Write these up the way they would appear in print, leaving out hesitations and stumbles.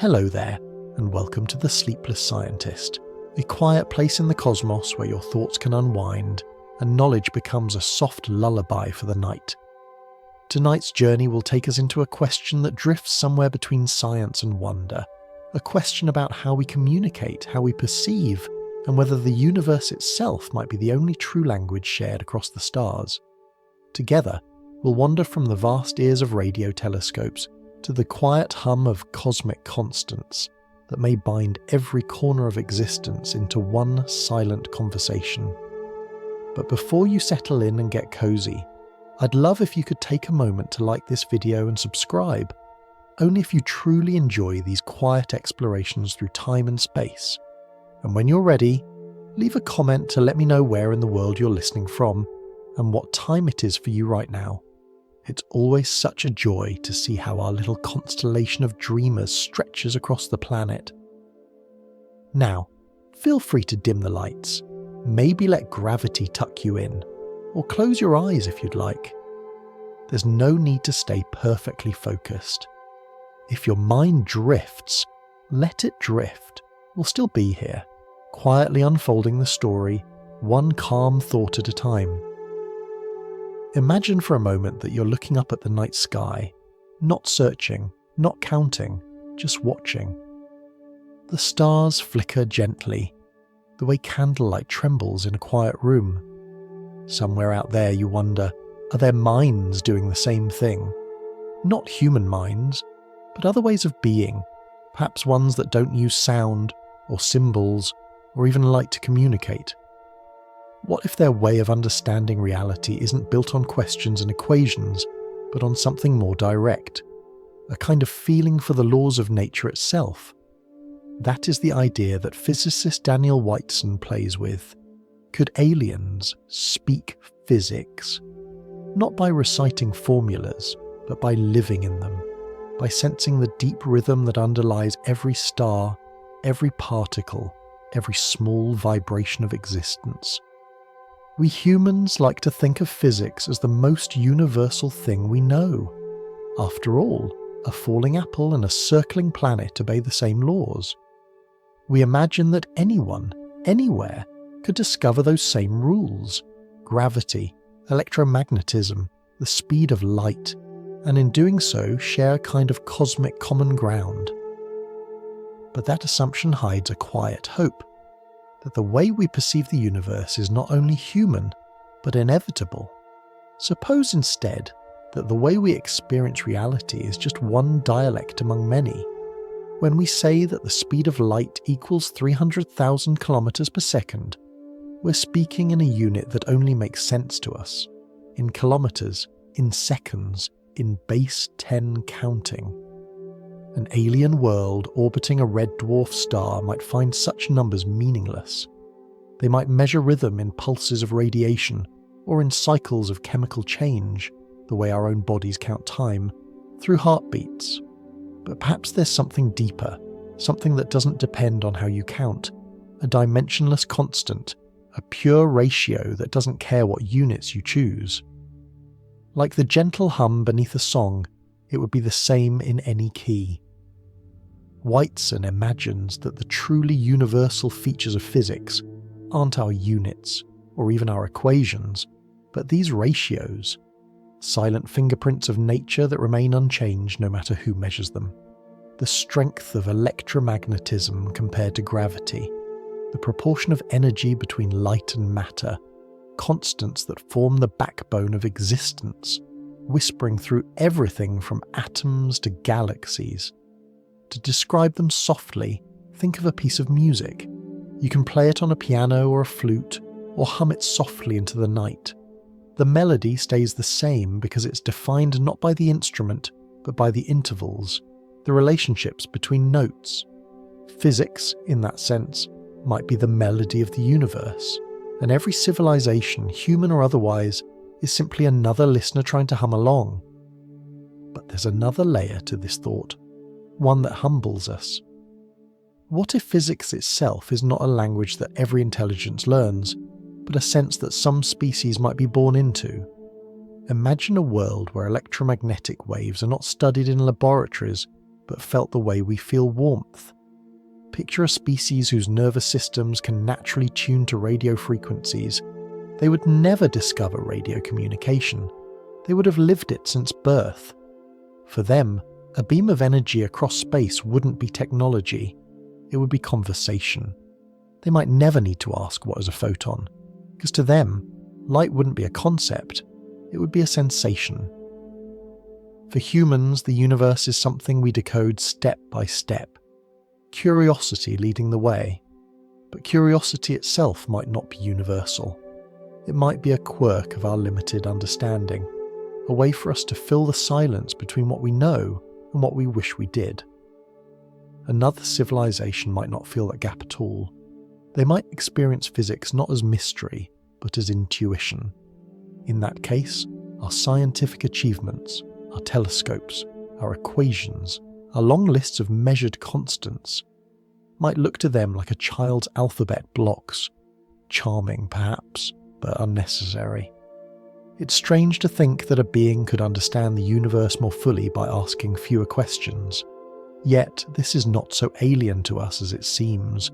Hello there, and welcome to the Sleepless Scientist, a quiet place in the cosmos where your thoughts can unwind and knowledge becomes a soft lullaby for the night. Tonight's journey will take us into a question that drifts somewhere between science and wonder, a question about how we communicate, how we perceive, and whether the universe itself might be the only true language shared across the stars. Together, we'll wander from the vast ears of radio telescopes to the quiet hum of cosmic constants that may bind every corner of existence into one silent conversation. But before you settle in and get cozy, I'd love if you could take a moment to like this video and subscribe, only if you truly enjoy these quiet explorations through time and space. And when you're ready, leave a comment to let me know where in the world you're listening from and what time it is for you right now. It's always such a joy to see how our little constellation of dreamers stretches across the planet. Now, feel free to dim the lights, maybe let gravity tuck you in, or close your eyes if you'd like. There's no need to stay perfectly focused. If your mind drifts, let it drift. We'll still be here, quietly unfolding the story, one calm thought at a time. Imagine for a moment that you're looking up at the night sky, not searching, not counting, just watching. The stars flicker gently, the way candlelight trembles in a quiet room. Somewhere out there you wonder, are there minds doing the same thing? Not human minds, but other ways of being, perhaps ones that don't use sound, or symbols, or even light to communicate. What if their way of understanding reality isn't built on questions and equations, but on something more direct? A kind of feeling for the laws of nature itself. That is the idea that physicist Daniel Whiteson plays with. Could aliens speak physics? Not by reciting formulas, but by living in them, by sensing the deep rhythm that underlies every star, every particle, every small vibration of existence. We humans like to think of physics as the most universal thing we know. After all, a falling apple and a circling planet obey the same laws. We imagine that anyone, anywhere, could discover those same rules: gravity, electromagnetism, the speed of light, and in doing so share a kind of cosmic common ground. But that assumption hides a quiet hope, that the way we perceive the universe is not only human, but inevitable. Suppose instead that the way we experience reality is just one dialect among many. When we say that the speed of light equals 300,000 kilometers per second, we're speaking in a unit that only makes sense to us, in kilometers, in seconds, in base 10 counting. An alien world orbiting a red dwarf star might find such numbers meaningless. They might measure rhythm in pulses of radiation or in cycles of chemical change, the way our own bodies count time, through heartbeats. But perhaps there's something deeper, something that doesn't depend on how you count, a dimensionless constant, a pure ratio that doesn't care what units you choose. Like the gentle hum beneath a song, it would be the same in any key. Whiteson imagines that the truly universal features of physics aren't our units, or even our equations, but these ratios, silent fingerprints of nature that remain unchanged no matter who measures them. The strength of electromagnetism compared to gravity, the proportion of energy between light and matter, constants that form the backbone of existence, whispering through everything from atoms to galaxies. To describe them softly, think of a piece of music. You can play it on a piano or a flute, or hum it softly into the night. The melody stays the same because it's defined not by the instrument, but by the intervals, the relationships between notes. Physics, in that sense, might be the melody of the universe, and every civilization, human or otherwise, is simply another listener trying to hum along. But there's another layer to this thought, one that humbles us. What if physics itself is not a language that every intelligence learns, but a sense that some species might be born into? Imagine a world where electromagnetic waves are not studied in laboratories, but felt the way we feel warmth. Picture a species whose nervous systems can naturally tune to radio frequencies. They would never discover radio communication. They would have lived it since birth. For them, a beam of energy across space wouldn't be technology. It would be conversation. They might never need to ask what is a photon, because to them, light wouldn't be a concept, it would be a sensation. For humans, the universe is something we decode step by step. Curiosity leading the way. But curiosity itself might not be universal. It might be a quirk of our limited understanding, a way for us to fill the silence between what we know and what we wish we did. Another civilization might not feel that gap at all. They might experience physics not as mystery, but as intuition. In that case, our scientific achievements, our telescopes, our equations, our long lists of measured constants, might look to them like a child's alphabet blocks. Charming, perhaps, but unnecessary. It's strange to think that a being could understand the universe more fully by asking fewer questions. Yet, this is not so alien to us as it seems.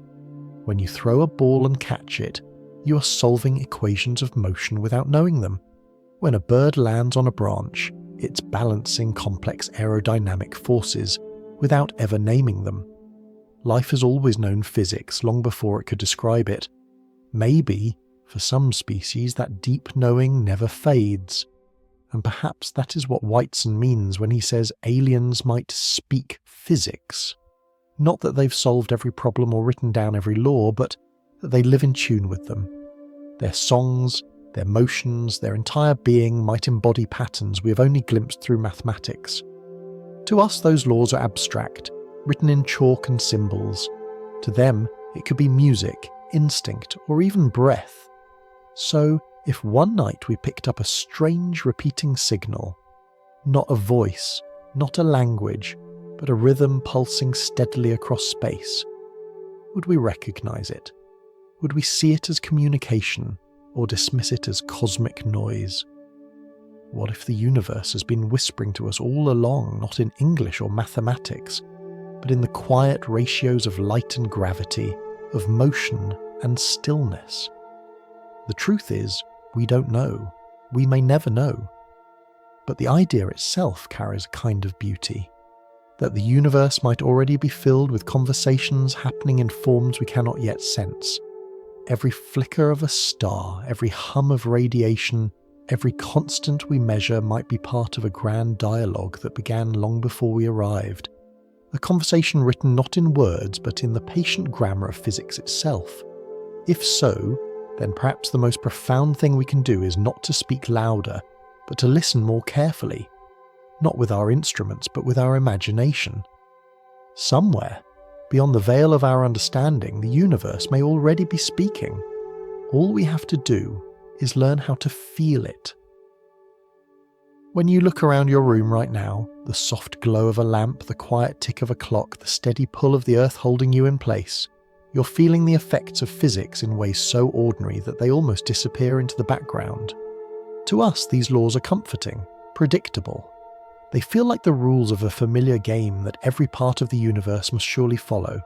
When you throw a ball and catch it, you are solving equations of motion without knowing them. When a bird lands on a branch, it's balancing complex aerodynamic forces without ever naming them. Life has always known physics long before it could describe it. Maybe, for some species, that deep knowing never fades. And perhaps that is what Whiteson means when he says aliens might speak physics. Not that they've solved every problem or written down every law, but that they live in tune with them. Their songs, their motions, their entire being might embody patterns we have only glimpsed through mathematics. To us, those laws are abstract, written in chalk and symbols. To them, it could be music, instinct, or even breath. So, if one night we picked up a strange repeating signal, not a voice, not a language, but a rhythm pulsing steadily across space, would we recognize it? Would we see it as communication, or dismiss it as cosmic noise? What if the universe has been whispering to us all along, not in English or mathematics, but in the quiet ratios of light and gravity, of motion and stillness? The truth is, we don't know. We may never know. But the idea itself carries a kind of beauty. That the universe might already be filled with conversations happening in forms we cannot yet sense. Every flicker of a star, every hum of radiation, every constant we measure might be part of a grand dialogue that began long before we arrived. A conversation written not in words, but in the patient grammar of physics itself. If so, then perhaps the most profound thing we can do is not to speak louder, but to listen more carefully. Not with our instruments, but with our imagination. Somewhere, beyond the veil of our understanding, the universe may already be speaking. All we have to do is learn how to feel it. When you look around your room right now, the soft glow of a lamp, the quiet tick of a clock, the steady pull of the earth holding you in place, you're feeling the effects of physics in ways so ordinary that they almost disappear into the background. To us, these laws are comforting, predictable. They feel like the rules of a familiar game that every part of the universe must surely follow.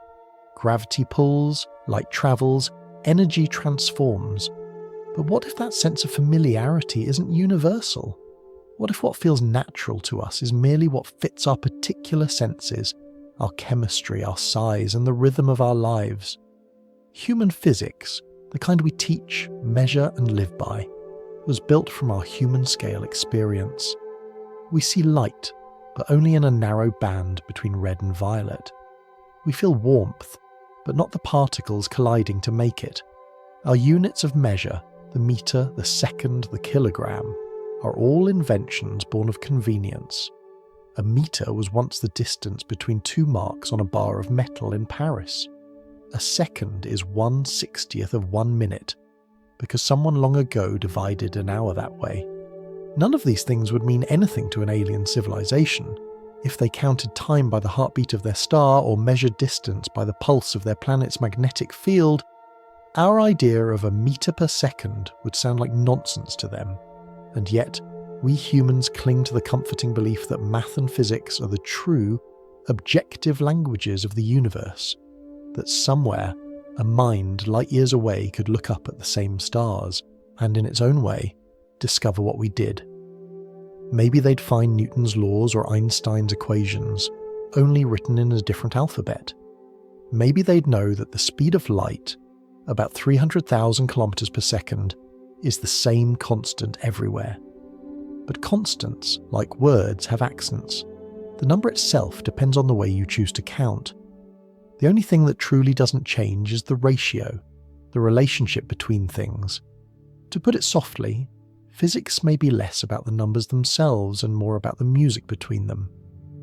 Gravity pulls, light travels, energy transforms. But what if that sense of familiarity isn't universal? What if what feels natural to us is merely what fits our particular senses, our chemistry, our size, and the rhythm of our lives? Human physics, the kind we teach, measure, and live by, was built from our human scale experience. We see light, but only in a narrow band between red and violet. We feel warmth, but not the particles colliding to make it. Our units of measure, the meter, the second, the kilogram, are all inventions born of convenience. A meter was once the distance between two marks on a bar of metal in Paris. A second is 1/60th of 1 minute, because someone long ago divided an hour that way. None of these things would mean anything to an alien civilization. If they counted time by the heartbeat of their star or measured distance by the pulse of their planet's magnetic field, our idea of a meter per second would sound like nonsense to them. And yet, we humans cling to the comforting belief that math and physics are the true, objective languages of the universe, that somewhere a mind light years away could look up at the same stars and in its own way discover what we did. Maybe they'd find Newton's laws or Einstein's equations, only written in a different alphabet. Maybe they'd know that the speed of light, about 300,000 kilometers per second, is the same constant everywhere. But constants, like words, have accents. The number itself depends on the way you choose to count. The only thing that truly doesn't change is the ratio, the relationship between things. To put it softly, physics may be less about the numbers themselves and more about the music between them.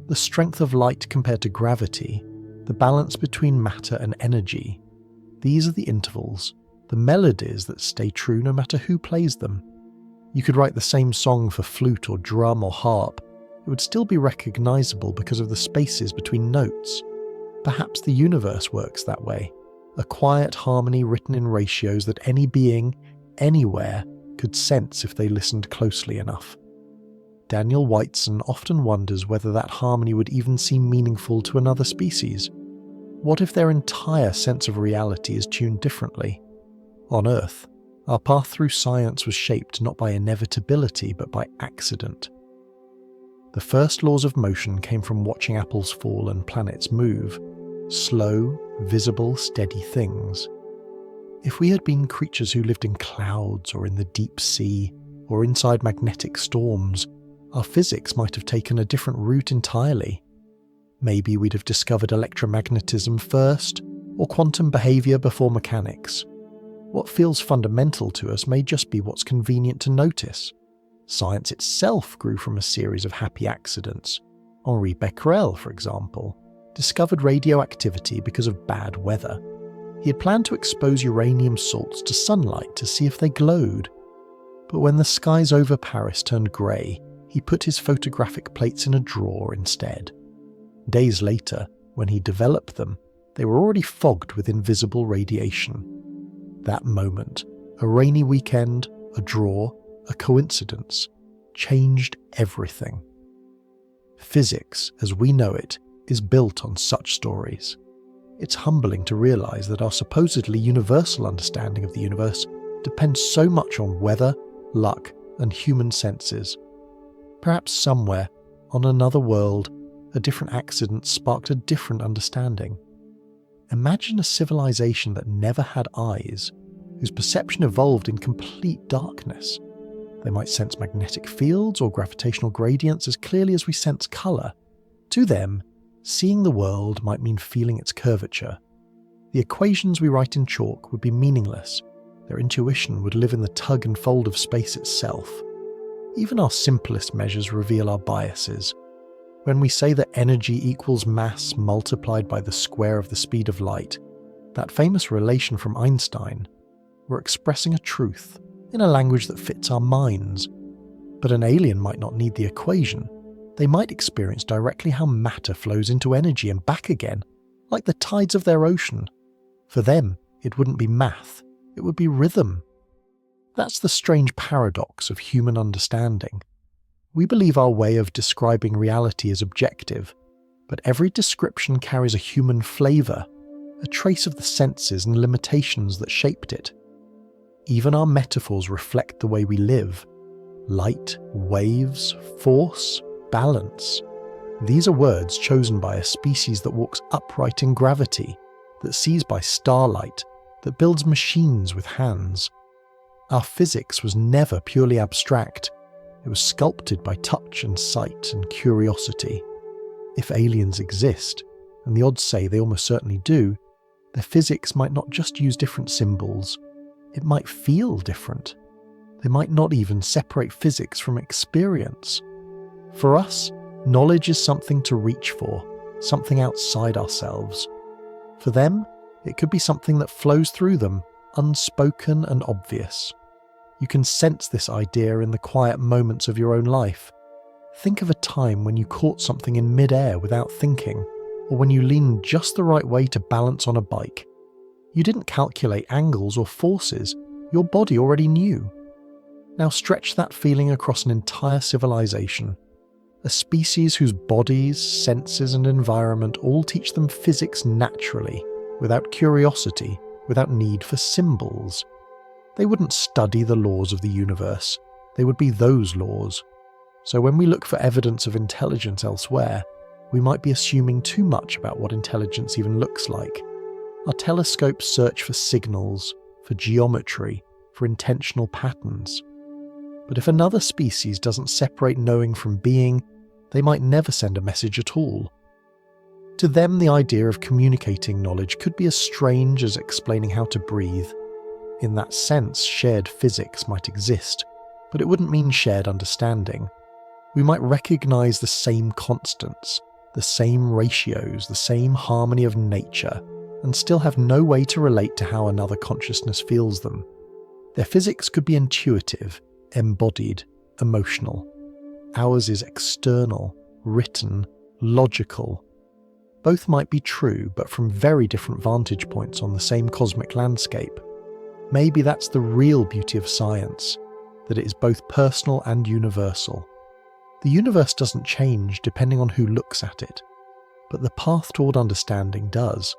The strength of light compared to gravity, the balance between matter and energy. These are the intervals, the melodies that stay true no matter who plays them. You could write the same song for flute or drum or harp. It would still be recognizable because of the spaces between notes. Perhaps the universe works that way, a quiet harmony written in ratios that any being, anywhere, could sense if they listened closely enough. Daniel Whiteson often wonders whether that harmony would even seem meaningful to another species. What if their entire sense of reality is tuned differently? On Earth, our path through science was shaped not by inevitability but by accident. The first laws of motion came from watching apples fall and planets move, slow, visible, steady things. If we had been creatures who lived in clouds or in the deep sea or inside magnetic storms, our physics might have taken a different route entirely. Maybe we'd have discovered electromagnetism first, or quantum behavior before mechanics. What feels fundamental to us may just be what's convenient to notice. Science itself grew from a series of happy accidents. Henri Becquerel, for example, discovered radioactivity because of bad weather. He had planned to expose uranium salts to sunlight to see if they glowed. But when the skies over Paris turned grey, he put his photographic plates in a drawer instead. Days later, when he developed them, they were already fogged with invisible radiation. That moment, a rainy weekend, a drawer, a coincidence, changed everything. Physics, as we know it, is built on such stories. It's humbling to realise that our supposedly universal understanding of the universe depends so much on weather, luck, and human senses. Perhaps somewhere, on another world, a different accident sparked a different understanding. Imagine a civilization that never had eyes, whose perception evolved in complete darkness. They might sense magnetic fields or gravitational gradients as clearly as we sense colour. To them, seeing the world might mean feeling its curvature. The equations we write in chalk would be meaningless. Their intuition would live in the tug and fold of space itself. Even our simplest measures reveal our biases. When we say that energy equals mass multiplied by the square of the speed of light, that famous relation from Einstein, we're expressing a truth in a language that fits our minds. But an alien might not need the equation. They might experience directly how matter flows into energy and back again, like the tides of their ocean. For them, it wouldn't be math, it would be rhythm. That's the strange paradox of human understanding. We believe our way of describing reality is objective, but every description carries a human flavour, a trace of the senses and limitations that shaped it. Even our metaphors reflect the way we live. Light, waves, force, balance. These are words chosen by a species that walks upright in gravity, that sees by starlight, that builds machines with hands. Our physics was never purely abstract. It was sculpted by touch and sight and curiosity. If aliens exist, and the odds say they almost certainly do, their physics might not just use different symbols. It might feel different. They might not even separate physics from experience. For us, knowledge is something to reach for, something outside ourselves. For them, it could be something that flows through them, unspoken and obvious. You can sense this idea in the quiet moments of your own life. Think of a time when you caught something in mid-air without thinking, or when you leaned just the right way to balance on a bike. You didn't calculate angles or forces, your body already knew. Now stretch that feeling across an entire civilization. A species whose bodies, senses, and environment all teach them physics naturally, without curiosity, without need for symbols. They wouldn't study the laws of the universe, they would be those laws. So when we look for evidence of intelligence elsewhere, we might be assuming too much about what intelligence even looks like. Our telescopes search for signals, for geometry, for intentional patterns. But if another species doesn't separate knowing from being, they might never send a message at all. To them, the idea of communicating knowledge could be as strange as explaining how to breathe. In that sense, shared physics might exist, but it wouldn't mean shared understanding. We might recognize the same constants, the same ratios, the same harmony of nature, and still have no way to relate to how another consciousness feels them. Their physics could be intuitive, embodied, emotional. Ours is external, written, logical. Both might be true, but from very different vantage points on the same cosmic landscape. Maybe that's the real beauty of science, that it is both personal and universal. The universe doesn't change depending on who looks at it, but the path toward understanding does.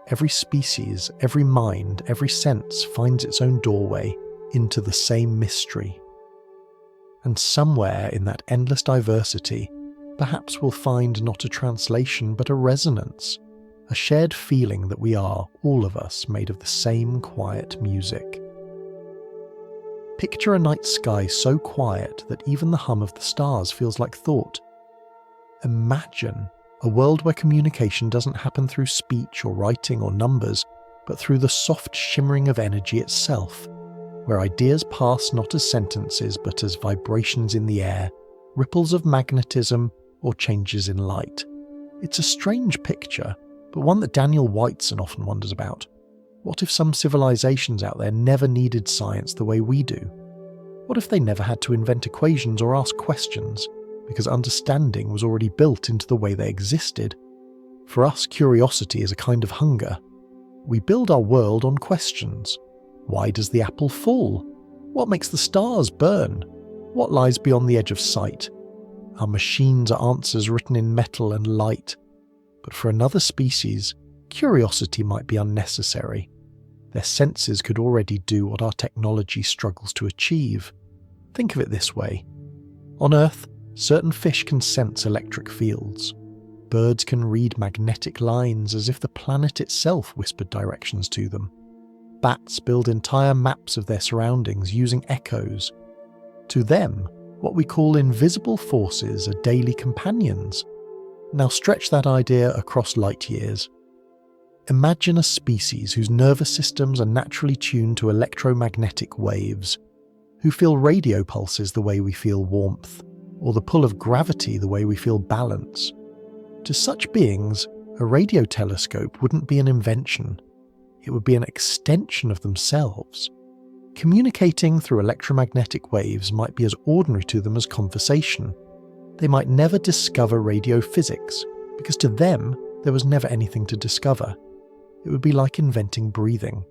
Every species, every mind, every sense finds its own doorway into the same mystery. And somewhere in that endless diversity, perhaps we'll find not a translation but a resonance, a shared feeling that we are, all of us, made of the same quiet music. Picture a night sky so quiet that even the hum of the stars feels like thought. Imagine a world where communication doesn't happen through speech or writing or numbers, but through the soft shimmering of energy itself, where ideas pass not as sentences but as vibrations in the air, ripples of magnetism, or changes in light. It's a strange picture, but one that Daniel Whiteson often wonders about. What if some civilizations out there never needed science the way we do? What if they never had to invent equations or ask questions, because understanding was already built into the way they existed? For us, curiosity is a kind of hunger. We build our world on questions. Why does the apple fall? What makes the stars burn? What lies beyond the edge of sight? Our machines are answers written in metal and light. But for another species, curiosity might be unnecessary. Their senses could already do what our technology struggles to achieve. Think of it this way. On Earth, certain fish can sense electric fields. Birds can read magnetic lines as if the planet itself whispered directions to them. Bats build entire maps of their surroundings using echoes. To them, what we call invisible forces are daily companions. Now stretch that idea across light years. Imagine a species whose nervous systems are naturally tuned to electromagnetic waves, who feel radio pulses the way we feel warmth, or the pull of gravity the way we feel balance. To such beings, a radio telescope wouldn't be an invention. It would be an extension of themselves. Communicating through electromagnetic waves might be as ordinary to them as conversation. They might never discover radio physics, because to them there was never anything to discover. It would be like inventing breathing.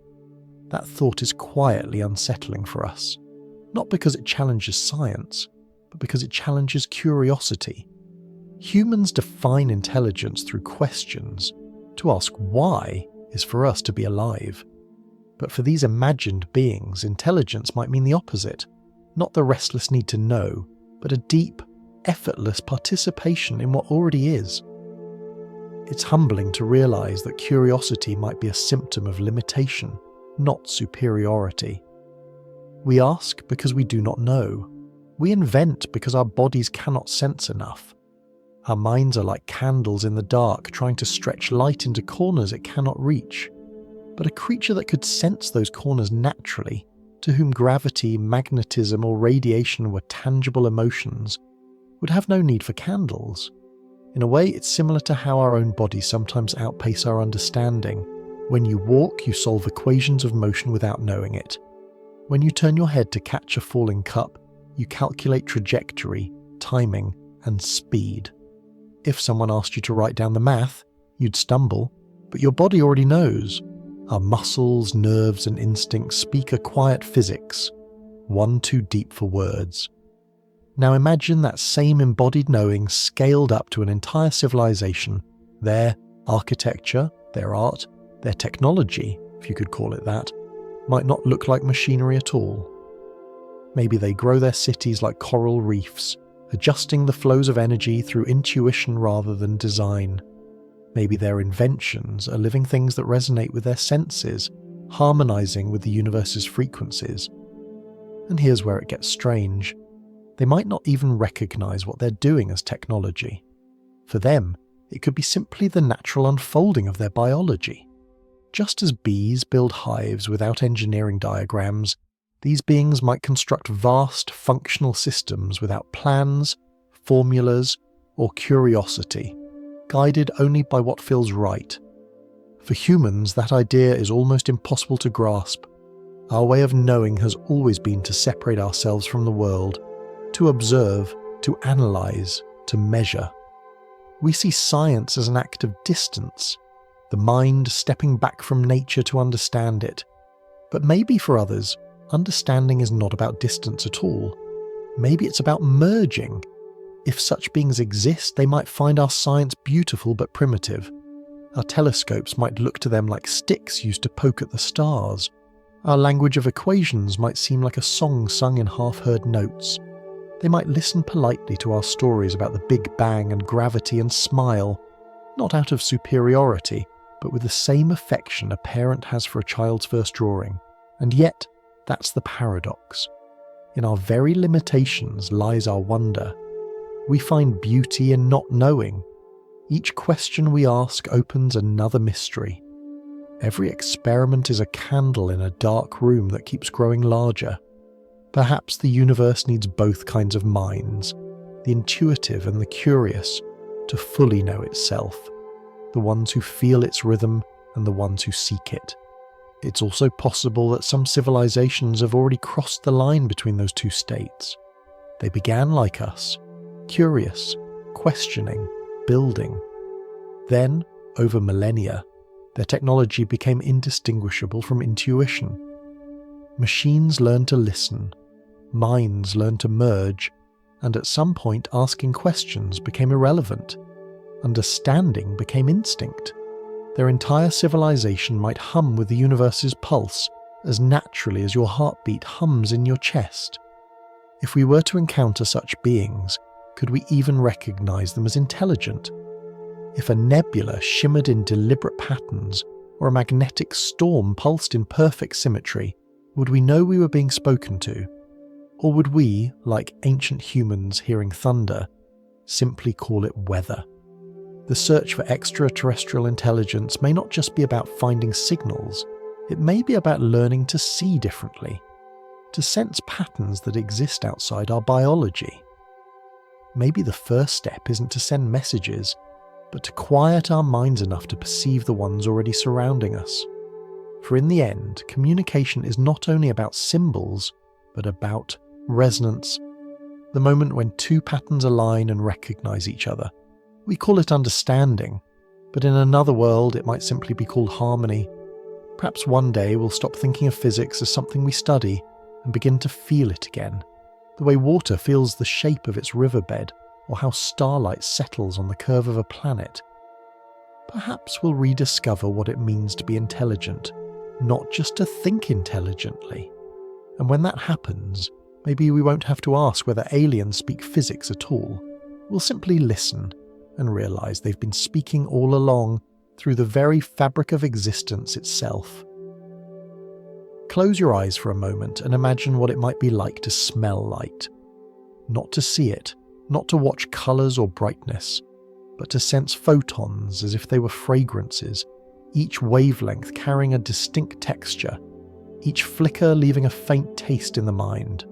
That thought is quietly unsettling for us, not because it challenges science, but because it challenges curiosity. Humans define intelligence through questions. To ask why is for us to be alive. But for these imagined beings, intelligence might mean the opposite. Not the restless need to know, but a deep, effortless participation in what already is. It's humbling to realize that curiosity might be a symptom of limitation, not superiority. We ask because we do not know. We invent because our bodies cannot sense enough. Our minds are like candles in the dark, trying to stretch light into corners it cannot reach. But a creature that could sense those corners naturally, to whom gravity, magnetism, or radiation were tangible emotions, would have no need for candles. In a way, it's similar to how our own bodies sometimes outpace our understanding. When you walk, you solve equations of motion without knowing it. When you turn your head to catch a falling cup, you calculate trajectory, timing, and speed. If someone asked you to write down the math, you'd stumble, but your body already knows. Our muscles, nerves, and instincts speak a quiet physics, one too deep for words. Now imagine that same embodied knowing scaled up to an entire civilization. Their architecture, their art, their technology, if you could call it that, might not look like machinery at all. Maybe they grow their cities like coral reefs, adjusting the flows of energy through intuition rather than design. Maybe their inventions are living things that resonate with their senses, harmonizing with the universe's frequencies. And here's where it gets strange. They might not even recognize what they're doing as technology. For them, it could be simply the natural unfolding of their biology. Just as bees build hives without engineering diagrams, these beings might construct vast, functional systems without plans, formulas, or curiosity, guided only by what feels right. For humans, that idea is almost impossible to grasp. Our way of knowing has always been to separate ourselves from the world, to observe, to analyze, to measure. We see science as an act of distance, the mind stepping back from nature to understand it. But maybe for others, understanding is not about distance at all. Maybe it's about merging. If such beings exist, they might find our science beautiful but primitive. Our telescopes might look to them like sticks used to poke at the stars. Our language of equations might seem like a song sung in half-heard notes. They might listen politely to our stories about the Big Bang and gravity and smile, not out of superiority, but with the same affection a parent has for a child's first drawing. And yet, that's the paradox. In our very limitations lies our wonder. We find beauty in not knowing. Each question we ask opens another mystery. Every experiment is a candle in a dark room that keeps growing larger. Perhaps the universe needs both kinds of minds, the intuitive and the curious, to fully know itself, the ones who feel its rhythm and the ones who seek it. It's also possible that some civilizations have already crossed the line between those two states. They began like us, curious, questioning, building. Then, over millennia, their technology became indistinguishable from intuition. Machines learned to listen, minds learned to merge, and at some point asking questions became irrelevant. Understanding became instinct. Their entire civilization might hum with the universe's pulse as naturally as your heartbeat hums in your chest. If we were to encounter such beings, could we even recognize them as intelligent? If a nebula shimmered in deliberate patterns, or a magnetic storm pulsed in perfect symmetry, would we know we were being spoken to? Or would we, like ancient humans hearing thunder, simply call it weather? The search for extraterrestrial intelligence may not just be about finding signals, it may be about learning to see differently, to sense patterns that exist outside our biology. Maybe the first step isn't to send messages, but to quiet our minds enough to perceive the ones already surrounding us. For in the end, communication is not only about symbols, but about resonance, the moment when two patterns align and recognize each other. We call it understanding, but in another world it might simply be called harmony. Perhaps one day we'll stop thinking of physics as something we study and begin to feel it again, the way water feels the shape of its riverbed, or how starlight settles on the curve of a planet. Perhaps we'll rediscover what it means to be intelligent, not just to think intelligently. And when that happens, maybe we won't have to ask whether aliens speak physics at all. We'll simply listen and realize they've been speaking all along through the very fabric of existence itself. Close your eyes for a moment and imagine what it might be like to smell light. Not to see it, not to watch colours or brightness, but to sense photons as if they were fragrances, each wavelength carrying a distinct texture, each flicker leaving a faint taste in the mind.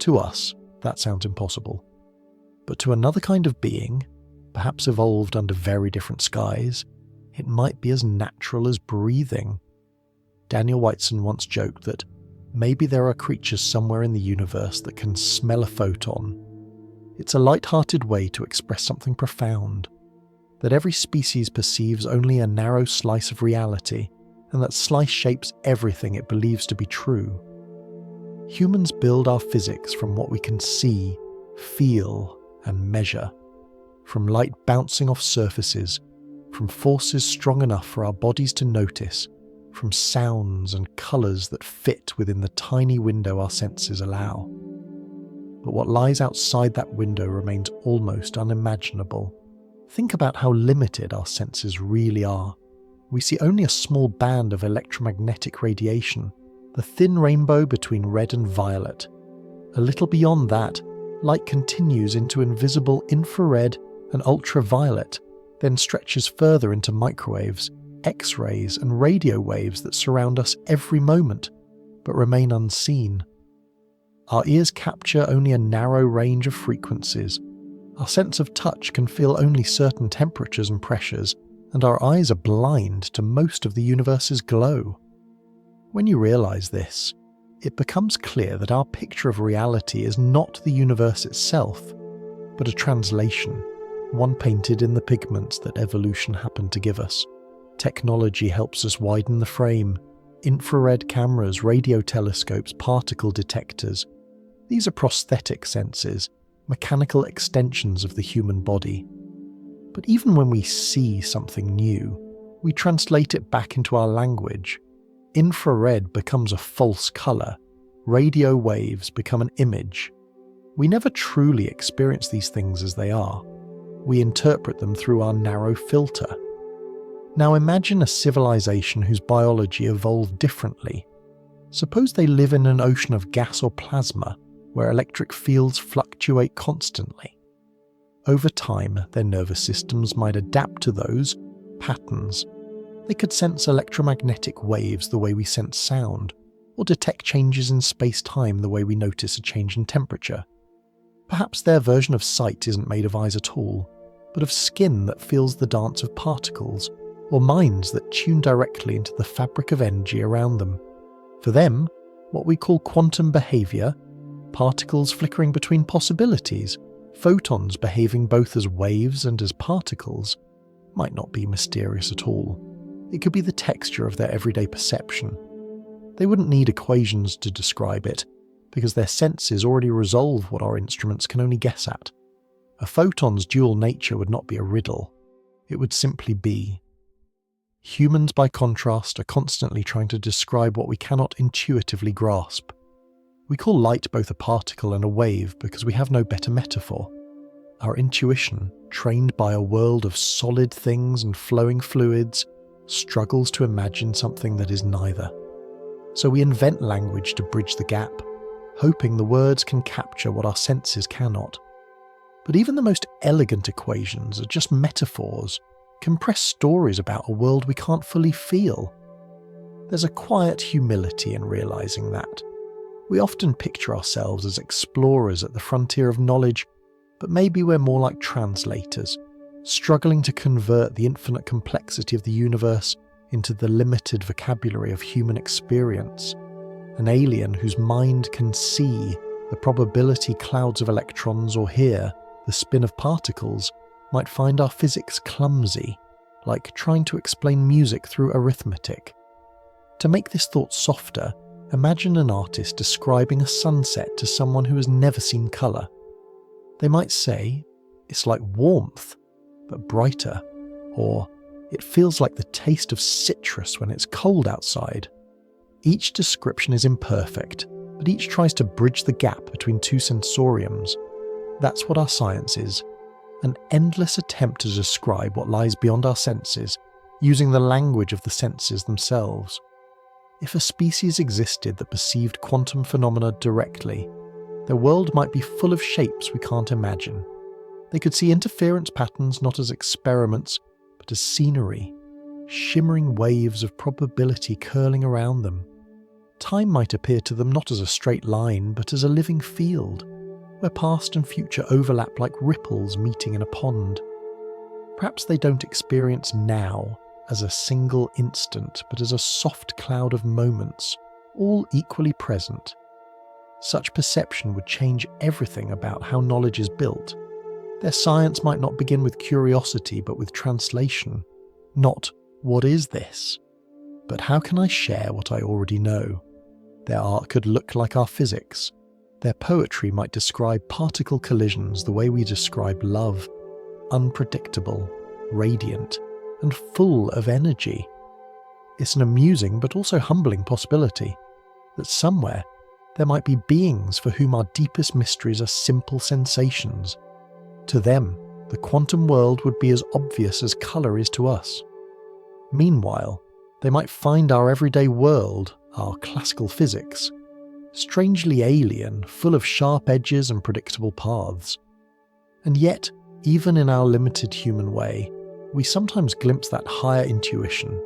To us, that sounds impossible. But to another kind of being, perhaps evolved under very different skies, it might be as natural as breathing. Daniel Whiteson once joked that maybe there are creatures somewhere in the universe that can smell a photon. It's a light-hearted way to express something profound, that every species perceives only a narrow slice of reality, and that slice shapes everything it believes to be true. Humans build our physics from what we can see, feel, and measure. From light bouncing off surfaces, from forces strong enough for our bodies to notice, from sounds and colours that fit within the tiny window our senses allow. But what lies outside that window remains almost unimaginable. Think about how limited our senses really are. We see only a small band of electromagnetic radiation, the thin rainbow between red and violet. A little beyond that, light continues into invisible infrared and ultraviolet, then stretches further into microwaves, X-rays and radio waves that surround us every moment, but remain unseen. Our ears capture only a narrow range of frequencies. Our sense of touch can feel only certain temperatures and pressures, and our eyes are blind to most of the universe's glow. When you realise this, it becomes clear that our picture of reality is not the universe itself, but a translation, one painted in the pigments that evolution happened to give us. Technology helps us widen the frame. Infrared cameras, radio telescopes, particle detectors. These are prosthetic senses, mechanical extensions of the human body. But even when we see something new, we translate it back into our language. Infrared becomes a false colour. Radio waves become an image. We never truly experience these things as they are. We interpret them through our narrow filter. Now imagine a civilization whose biology evolved differently. Suppose they live in an ocean of gas or plasma, where electric fields fluctuate constantly. Over time, their nervous systems might adapt to those patterns. They could sense electromagnetic waves the way we sense sound, or detect changes in space-time the way we notice a change in temperature. Perhaps their version of sight isn't made of eyes at all, but of skin that feels the dance of particles, or minds that tune directly into the fabric of energy around them. For them, what we call quantum behaviour, particles flickering between possibilities, photons behaving both as waves and as particles, might not be mysterious at all. It could be the texture of their everyday perception. They wouldn't need equations to describe it, because their senses already resolve what our instruments can only guess at. A photon's dual nature would not be a riddle. It would simply be. Humans, by contrast, are constantly trying to describe what we cannot intuitively grasp. We call light both a particle and a wave because we have no better metaphor. Our intuition, trained by a world of solid things and flowing fluids, struggles to imagine something that is neither. So we invent language to bridge the gap, hoping the words can capture what our senses cannot. But even the most elegant equations are just metaphors, compressed stories about a world we can't fully feel. There's a quiet humility in realizing that. We often picture ourselves as explorers at the frontier of knowledge, but maybe we're more like translators, struggling to convert the infinite complexity of the universe into the limited vocabulary of human experience. An alien whose mind can see the probability clouds of electrons or hear the spin of particles might find our physics clumsy, like trying to explain music through arithmetic. To make this thought softer, imagine an artist describing a sunset to someone who has never seen colour. They might say, "It's like warmth, but brighter," or "It feels like the taste of citrus when it's cold outside." Each description is imperfect, but each tries to bridge the gap between two sensoriums. That's what our science is, an endless attempt to describe what lies beyond our senses, using the language of the senses themselves. If a species existed that perceived quantum phenomena directly, their world might be full of shapes we can't imagine. They could see interference patterns not as experiments, but as scenery, shimmering waves of probability curling around them. Time might appear to them not as a straight line, but as a living field, where past and future overlap like ripples meeting in a pond. Perhaps they don't experience now as a single instant, but as a soft cloud of moments, all equally present. Such perception would change everything about how knowledge is built. Their science might not begin with curiosity, but with translation. Not, "What is this?" but "How can I share what I already know?" Their art could look like our physics, Their poetry might describe particle collisions the way we describe love: unpredictable, radiant, and full of energy. It's an amusing but also humbling possibility that somewhere there might be beings for whom our deepest mysteries are simple sensations. To them, the quantum world would be as obvious as colour is to us. Meanwhile, they might find our everyday world, our classical physics, strangely alien, full of sharp edges and predictable paths. And yet, even in our limited human way, we sometimes glimpse that higher intuition.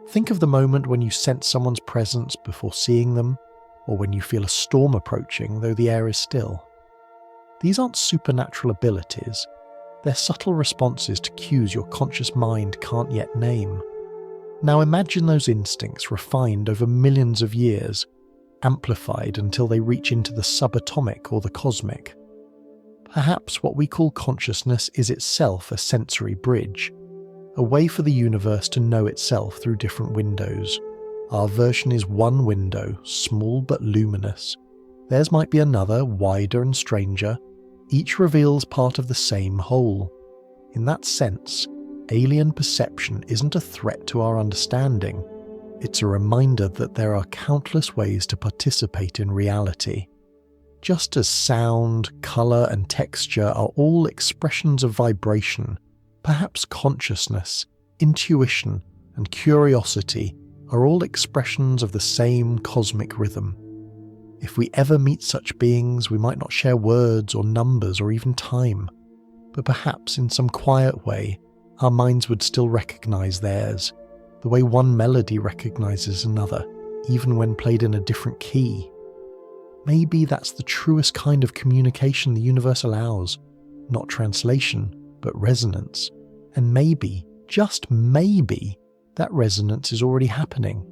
Think of the moment when you sense someone's presence before seeing them, or when you feel a storm approaching though the air is still. These aren't supernatural abilities, they're subtle responses to cues your conscious mind can't yet name. Now imagine those instincts refined over millions of years, amplified until they reach into the subatomic or the cosmic. Perhaps what we call consciousness is itself a sensory bridge, a way for the universe to know itself through different windows. Our version is one window, small but luminous. Theirs might be another, wider and stranger. Each reveals part of the same whole. In that sense, alien perception isn't a threat to our understanding. It's a reminder that there are countless ways to participate in reality. Just as sound, colour and texture are all expressions of vibration, perhaps consciousness, intuition and curiosity are all expressions of the same cosmic rhythm. If we ever meet such beings, we might not share words or numbers or even time, but perhaps in some quiet way, our minds would still recognise theirs, the way one melody recognises another, even when played in a different key. Maybe that's the truest kind of communication the universe allows, not translation, but resonance. And maybe, just maybe, that resonance is already happening.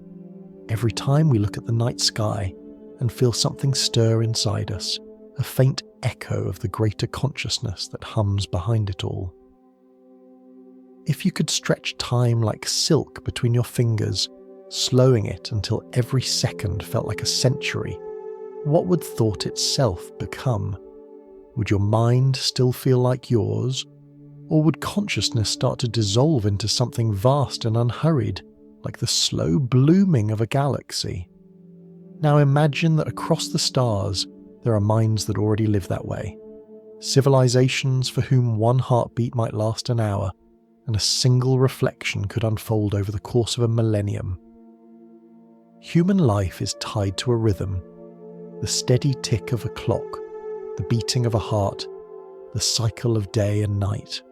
Every time we look at the night sky and feel something stir inside us, a faint echo of the greater consciousness that hums behind it all. If you could stretch time like silk between your fingers, slowing it until every second felt like a century, what would thought itself become? Would your mind still feel like yours? Or would consciousness start to dissolve into something vast and unhurried, like the slow blooming of a galaxy? Now imagine that across the stars there are minds that already live that way. Civilizations for whom one heartbeat might last an hour, and a single reflection could unfold over the course of a millennium. Human life is tied to a rhythm. The steady tick of a clock, the beating of a heart, the cycle of day and night.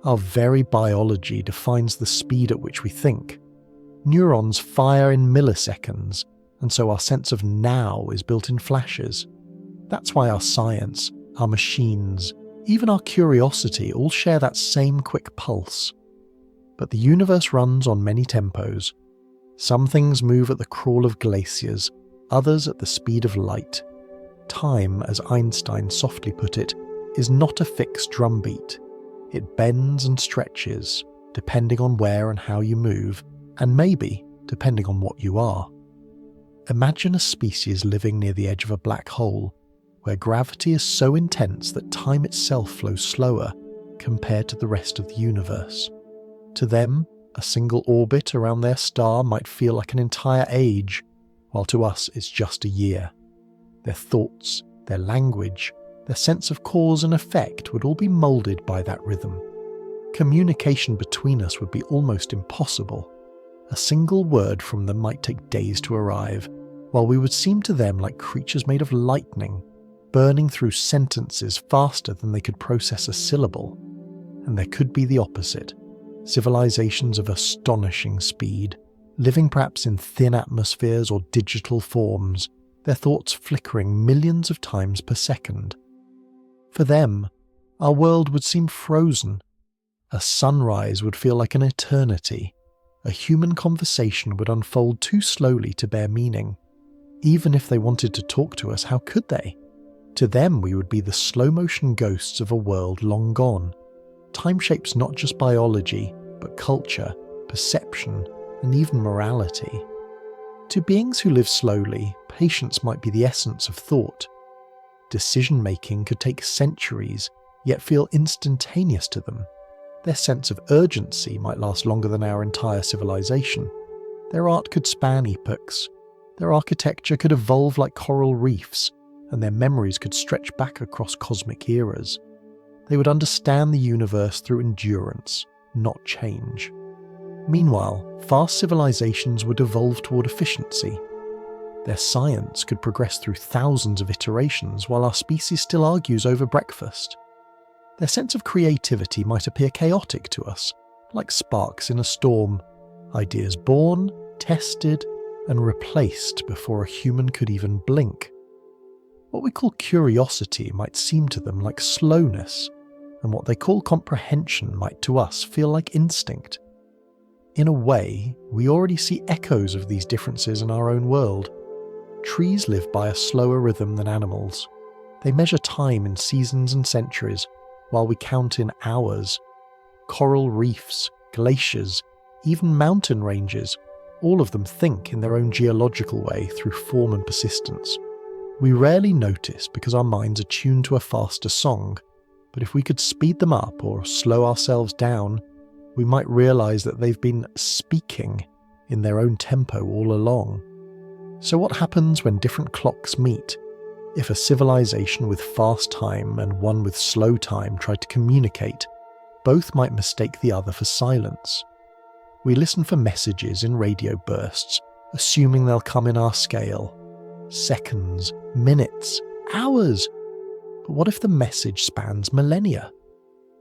Our very biology defines the speed at which we think. Neurons fire in milliseconds, and so our sense of now is built in flashes. That's why our science, our machines, even our curiosity all share that same quick pulse. But the universe runs on many tempos. Some things move at the crawl of glaciers, others at the speed of light. Time, as Einstein softly put it, is not a fixed drumbeat. It bends and stretches, depending on where and how you move, and maybe depending on what you are. Imagine a species living near the edge of a black hole, where gravity is so intense that time itself flows slower compared to the rest of the universe. To them, a single orbit around their star might feel like an entire age, while to us it's just a year. Their thoughts, their language, their sense of cause and effect would all be moulded by that rhythm. Communication between us would be almost impossible. A single word from them might take days to arrive, while we would seem to them like creatures made of lightning, burning through sentences faster than they could process a syllable. And there could be the opposite, civilizations of astonishing speed, living perhaps in thin atmospheres or digital forms, their thoughts flickering millions of times per second. For them, our world would seem frozen. A sunrise would feel like an eternity. A human conversation would unfold too slowly to bear meaning. Even if they wanted to talk to us, how could they? To them, we would be the slow-motion ghosts of a world long gone. Time shapes not just biology, but culture, perception, and even morality. To beings who live slowly, patience might be the essence of thought. decision-making could take centuries, yet feel instantaneous to them. Their sense of urgency might last longer than our entire civilization. Their art could span epochs. Their architecture could evolve like coral reefs, and their memories could stretch back across cosmic eras. They would understand the universe through endurance, not change. Meanwhile, fast civilizations would evolve toward efficiency. Their science could progress through thousands of iterations while our species still argues over breakfast. Their sense of creativity might appear chaotic to us, like sparks in a storm, ideas born, tested, and replaced before a human could even blink. What we call curiosity might seem to them like slowness, and what they call comprehension might to us feel like instinct. In a way, we already see echoes of these differences in our own world. Trees live by a slower rhythm than animals. They measure time in seasons and centuries, while we count in hours. Coral reefs, glaciers, even mountain ranges, all of them think in their own geological way through form and persistence. We rarely notice because our minds are tuned to a faster song, but if we could speed them up or slow ourselves down, we might realize that they've been speaking in their own tempo all along. So what happens when different clocks meet? If a civilization with fast time and one with slow time try to communicate, both might mistake the other for silence. We listen for messages in radio bursts, assuming they'll come in our scale. Seconds, minutes, hours. But what if the message spans millennia?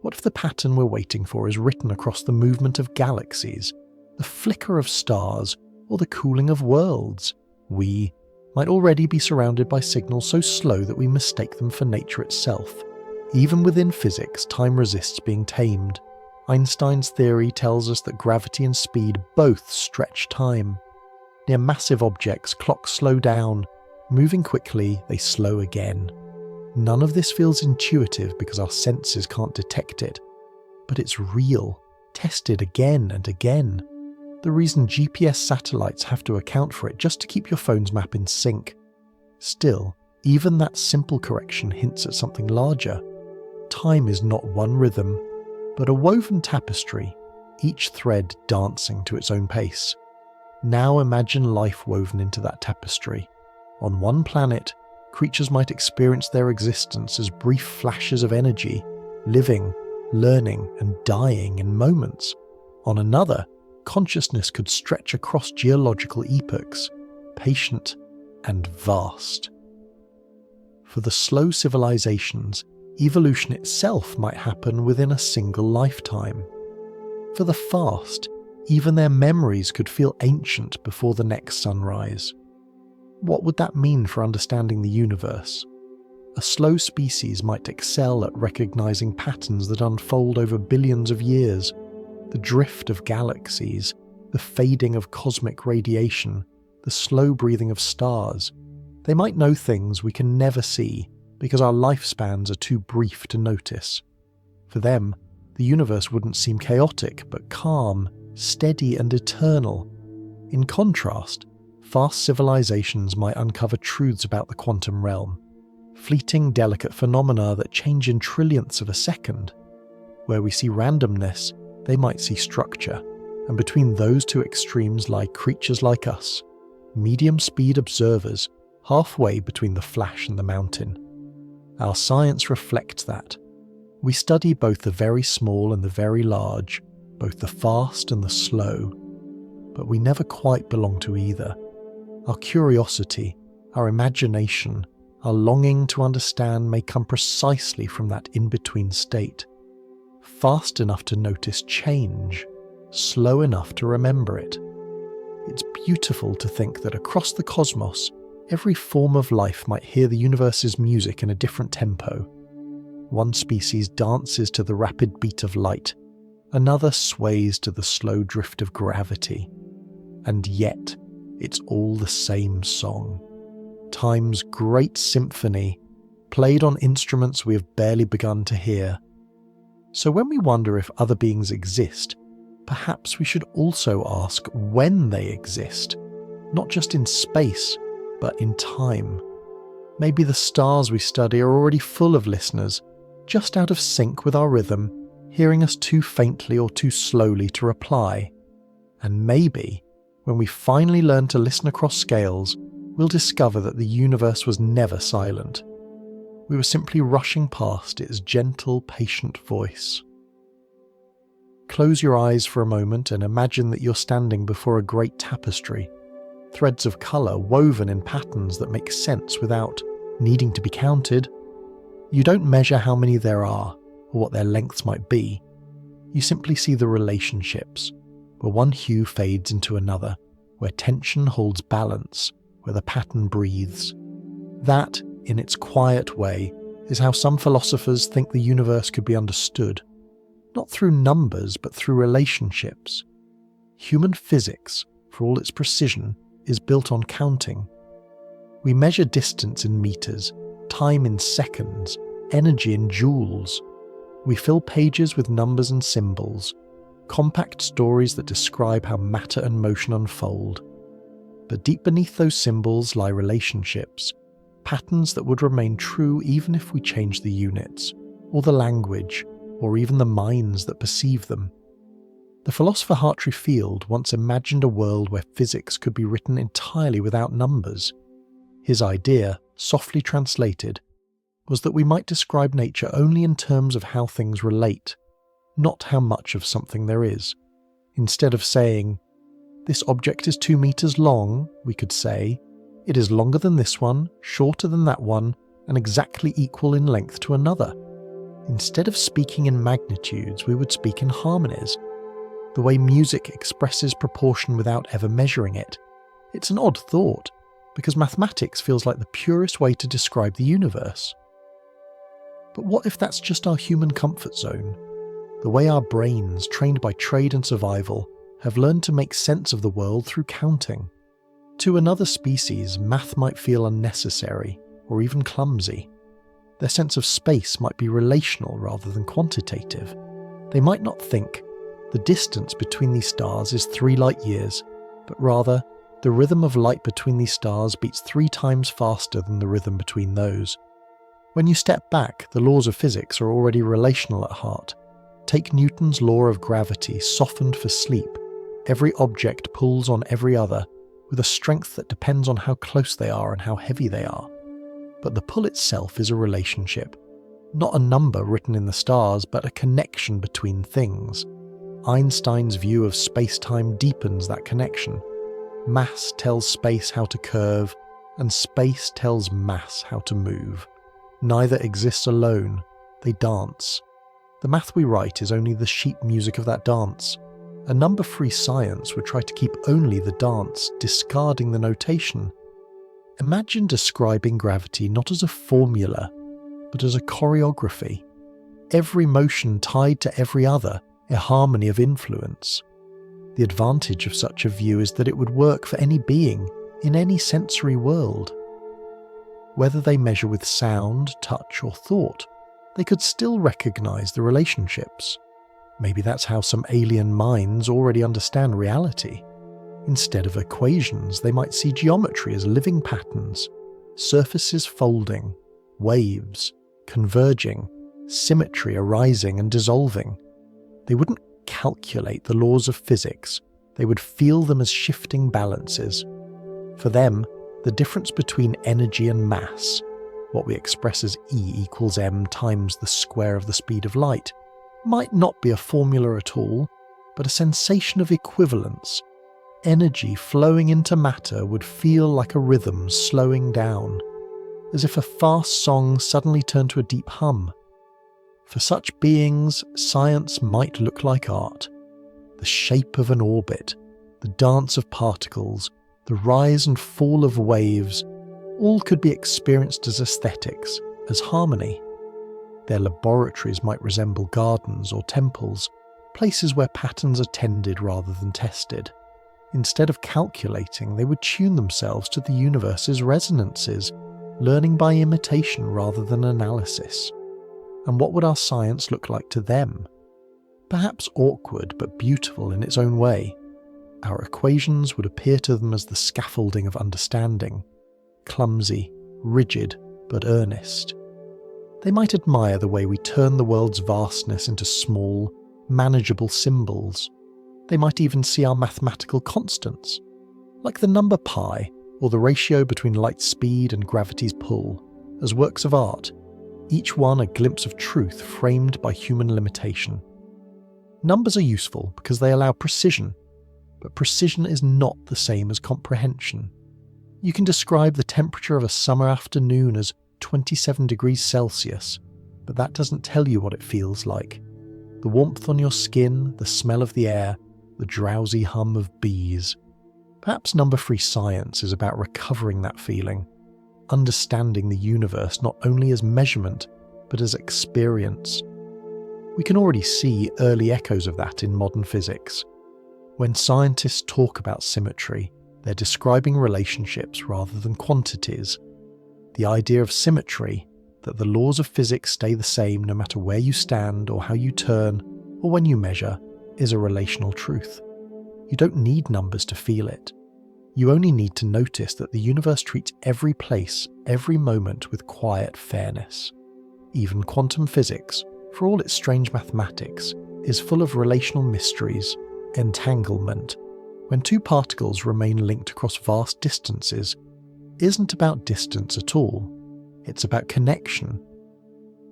What if the pattern we're waiting for is written across the movement of galaxies, the flicker of stars, or the cooling of worlds? We might already be surrounded by signals so slow that we mistake them for nature itself. Even within physics, time resists being tamed. Einstein's theory tells us that gravity and speed both stretch time. Near massive objects, clocks slow down. Moving quickly, they slow again. None of this feels intuitive because our senses can't detect it. But it's real, tested again and again. The reason GPS satellites have to account for it just to keep your phone's map in sync. Still, even that simple correction hints at something larger. Time is not one rhythm, but a woven tapestry, each thread dancing to its own pace. Now imagine life woven into that tapestry. On one planet, creatures might experience their existence as brief flashes of energy, living, learning, and dying in moments. On another, consciousness could stretch across geological epochs, patient and vast. For the slow civilizations, evolution itself might happen within a single lifetime. For the fast, even their memories could feel ancient before the next sunrise. What would that mean for understanding the universe? A slow species might excel at recognizing patterns that unfold over billions of years, the drift of galaxies, the fading of cosmic radiation, the slow breathing of stars. They might know things we can never see because our lifespans are too brief to notice. For them, the universe wouldn't seem chaotic, but calm, steady, and eternal. In contrast, fast civilizations might uncover truths about the quantum realm, fleeting, delicate phenomena that change in trillionths of a second. Where we see randomness, they might see structure, and between those two extremes lie creatures like us, medium-speed observers, halfway between the flash and the mountain. Our science reflects that. We study both the very small and the very large, both the fast and the slow, but we never quite belong to either. Our curiosity, our imagination, our longing to understand may come precisely from that in-between state. Fast enough to notice change, slow enough to remember it. It's beautiful to think that across the cosmos, every form of life might hear the universe's music in a different tempo. One species dances to the rapid beat of light, another sways to the slow drift of gravity. And yet, it's all the same song. Time's great symphony, played on instruments we have barely begun to hear. So when we wonder if other beings exist, perhaps we should also ask when they exist, not just in space, but in time. Maybe the stars we study are already full of listeners, just out of sync with our rhythm, hearing us too faintly or too slowly to reply. And maybe, when we finally learn to listen across scales, we'll discover that the universe was never silent. We were simply rushing past its gentle, patient voice. Close your eyes for a moment and imagine that you're standing before a great tapestry, threads of colour woven in patterns that make sense without needing to be counted. You don't measure how many there are or what their lengths might be. You simply see the relationships, where one hue fades into another, where tension holds balance, where the pattern breathes. That, in its quiet way, is how some philosophers think the universe could be understood. Not through numbers, but through relationships. Human physics, for all its precision, is built on counting. We measure distance in meters, time in seconds, energy in joules. We fill pages with numbers and symbols, compact stories that describe how matter and motion unfold. But deep beneath those symbols lie relationships, patterns that would remain true even if we changed the units, or the language, or even the minds that perceive them. The philosopher Hartree Field once imagined a world where physics could be written entirely without numbers. His idea, softly translated, was that we might describe nature only in terms of how things relate, not how much of something there is. Instead of saying, "This object is 2 meters long," we could say, "It is longer than this one, shorter than that one, and exactly equal in length to another." Instead of speaking in magnitudes, we would speak in harmonies. The way music expresses proportion without ever measuring it. It's an odd thought, because mathematics feels like the purest way to describe the universe. But what if that's just our human comfort zone? The way our brains, trained by trade and survival, have learned to make sense of the world through counting. To another species, math might feel unnecessary, or even clumsy. Their sense of space might be relational rather than quantitative. They might not think, the distance between these stars is 3 light years, but rather, the rhythm of light between these stars beats 3 times faster than the rhythm between those. When you step back, the laws of physics are already relational at heart. Take Newton's law of gravity softened for sleep. Every object pulls on every other, with a strength that depends on how close they are and how heavy they are. But the pull itself is a relationship. Not a number written in the stars, but a connection between things. Einstein's view of space-time deepens that connection. Mass tells space how to curve, and space tells mass how to move. Neither exists alone, they dance. The math we write is only the sheet music of that dance. A number-free science would try to keep only the dance, discarding the notation. Imagine describing gravity not as a formula, but as a choreography. Every motion tied to every other, a harmony of influence. The advantage of such a view is that it would work for any being, in any sensory world. Whether they measure with sound, touch, or thought, they could still recognize the relationships. Maybe that's how some alien minds already understand reality. Instead of equations, they might see geometry as living patterns, surfaces folding, waves, converging, symmetry arising and dissolving. They wouldn't calculate the laws of physics, they would feel them as shifting balances. For them, the difference between energy and mass, what we express as E equals m times the square of the speed of light, might not be a formula at all, but a sensation of equivalence. Energy flowing into matter would feel like a rhythm slowing down, as if a fast song suddenly turned to a deep hum. For such beings, science might look like art. The shape of an orbit, the dance of particles, the rise and fall of waves, all could be experienced as aesthetics, as harmony. Their laboratories might resemble gardens or temples, places where patterns are tended rather than tested. Instead of calculating, they would tune themselves to the universe's resonances, learning by imitation rather than analysis. And what would our science look like to them? Perhaps awkward but beautiful in its own way. Our equations would appear to them as the scaffolding of understanding, clumsy, rigid but earnest. They might admire the way we turn the world's vastness into small, manageable symbols. They might even see our mathematical constants, like the number pi or the ratio between light's speed and gravity's pull, as works of art, each one a glimpse of truth framed by human limitation. Numbers are useful because they allow precision, but precision is not the same as comprehension. You can describe the temperature of a summer afternoon as 27 degrees Celsius, but that doesn't tell you what it feels like. The warmth on your skin, the smell of the air, the drowsy hum of bees. Perhaps number-free science is about recovering that feeling, understanding the universe not only as measurement, but as experience. We can already see early echoes of that in modern physics. When scientists talk about symmetry, they're describing relationships rather than quantities. The idea of symmetry, that the laws of physics stay the same no matter where you stand or how you turn or when you measure, is a relational truth. You don't need numbers to feel it. You only need to notice that the universe treats every place, every moment with quiet fairness. Even quantum physics, for all its strange mathematics, is full of relational mysteries, entanglement. When two particles remain linked across vast distances, isn't about distance at all. It's about connection.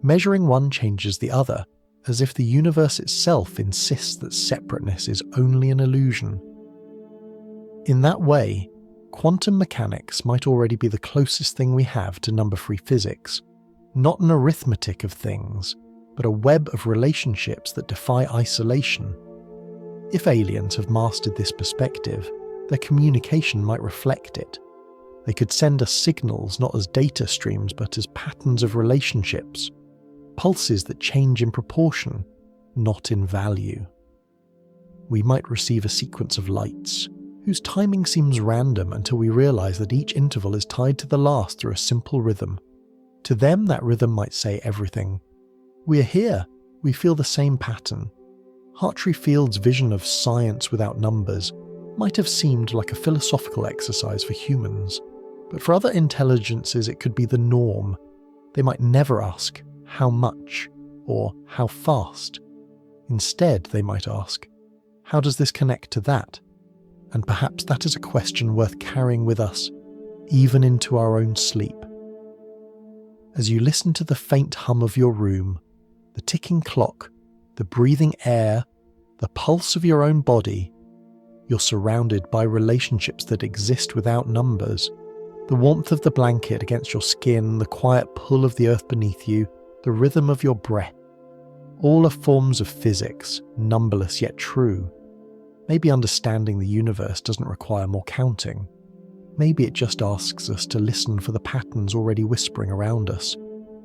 Measuring one changes the other, as if the universe itself insists that separateness is only an illusion. In that way, quantum mechanics might already be the closest thing we have to number-free physics, not an arithmetic of things, but a web of relationships that defy isolation. If aliens have mastered this perspective, their communication might reflect it. They could send us signals not as data streams but as patterns of relationships, pulses that change in proportion, not in value. We might receive a sequence of lights, whose timing seems random until we realize that each interval is tied to the last through a simple rhythm. To them, that rhythm might say everything. We are here, we feel the same pattern. Hartree-Field's vision of science without numbers might have seemed like a philosophical exercise for humans, but for other intelligences it could be the norm. They might never ask, how much, or how fast. Instead, they might ask, how does this connect to that? And perhaps that is a question worth carrying with us, even into our own sleep. As you listen to the faint hum of your room, the ticking clock, the breathing air, the pulse of your own body, you're surrounded by relationships that exist without numbers. The warmth of the blanket against your skin, the quiet pull of the earth beneath you, the rhythm of your breath. All are forms of physics, numberless yet true. Maybe understanding the universe doesn't require more counting. Maybe it just asks us to listen for the patterns already whispering around us,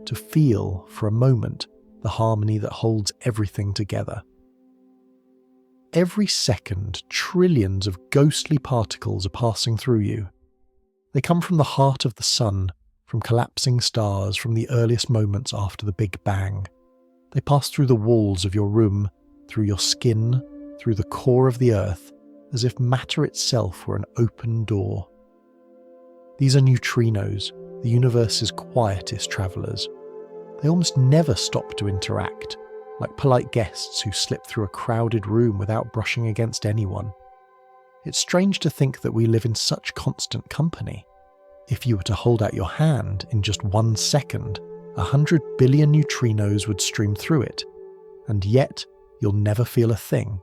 to feel, for a moment, the harmony that holds everything together. Every second, trillions of ghostly particles are passing through you. They come from the heart of the sun, from collapsing stars, from the earliest moments after the Big Bang. They pass through the walls of your room, through your skin, through the core of the earth, as if matter itself were an open door. These are neutrinos, the universe's quietest travellers. They almost never stop to interact, like polite guests who slip through a crowded room without brushing against anyone. It's strange to think that we live in such constant company. If you were to hold out your hand in just 1 second, 100 billion neutrinos would stream through it, and yet you'll never feel a thing.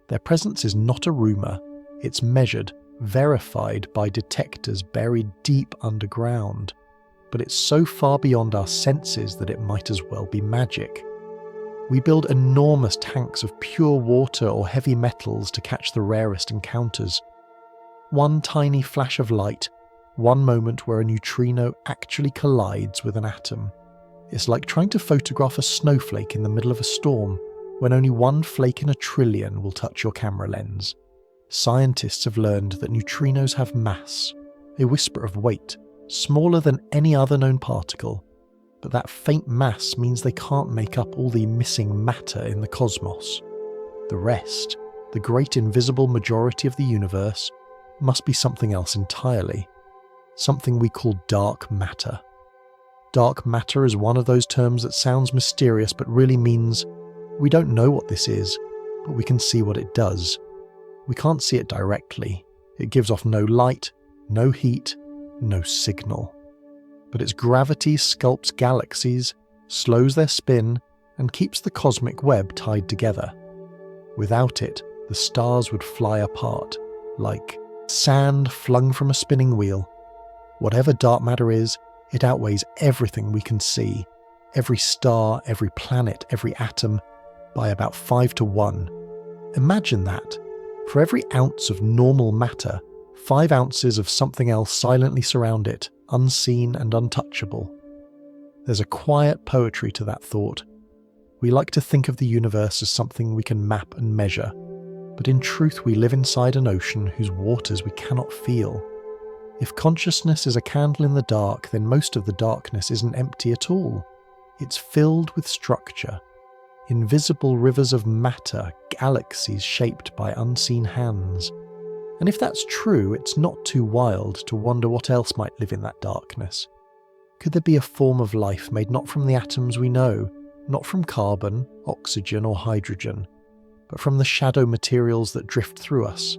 Their presence is not a rumour, it's measured, verified by detectors buried deep underground, but it's so far beyond our senses that it might as well be magic. We build enormous tanks of pure water or heavy metals to catch the rarest encounters. One tiny flash of light, one moment where a neutrino actually collides with an atom. It's like trying to photograph a snowflake in the middle of a storm, when only one flake in a trillion will touch your camera lens. Scientists have learned that neutrinos have mass, a whisper of weight, smaller than any other known particle, but that faint mass means they can't make up all the missing matter in the cosmos. The rest, the great invisible majority of the universe, must be something else entirely. something we call dark matter. Dark matter is one of those terms that sounds mysterious but really means we don't know what this is, but we can see what it does. We can't see it directly. It gives off no light, no heat, no signal. But its gravity sculpts galaxies, slows their spin, and keeps the cosmic web tied together. Without it, the stars would fly apart, like sand flung from a spinning wheel. Whatever dark matter is, it outweighs everything we can see, every star, every planet, every atom, by about 5 to 1. Imagine that. For every ounce of normal matter, 5 ounces of something else silently surround it, unseen and untouchable. There's a quiet poetry to that thought. We like to think of the universe as something we can map and measure, but in truth we live inside an ocean whose waters we cannot feel. If consciousness is a candle in the dark, then most of the darkness isn't empty at all. It's filled with structure. Invisible rivers of matter, galaxies shaped by unseen hands. And if that's true, it's not too wild to wonder what else might live in that darkness. Could there be a form of life made not from the atoms we know, not from carbon, oxygen or hydrogen, but from the shadow materials that drift through us?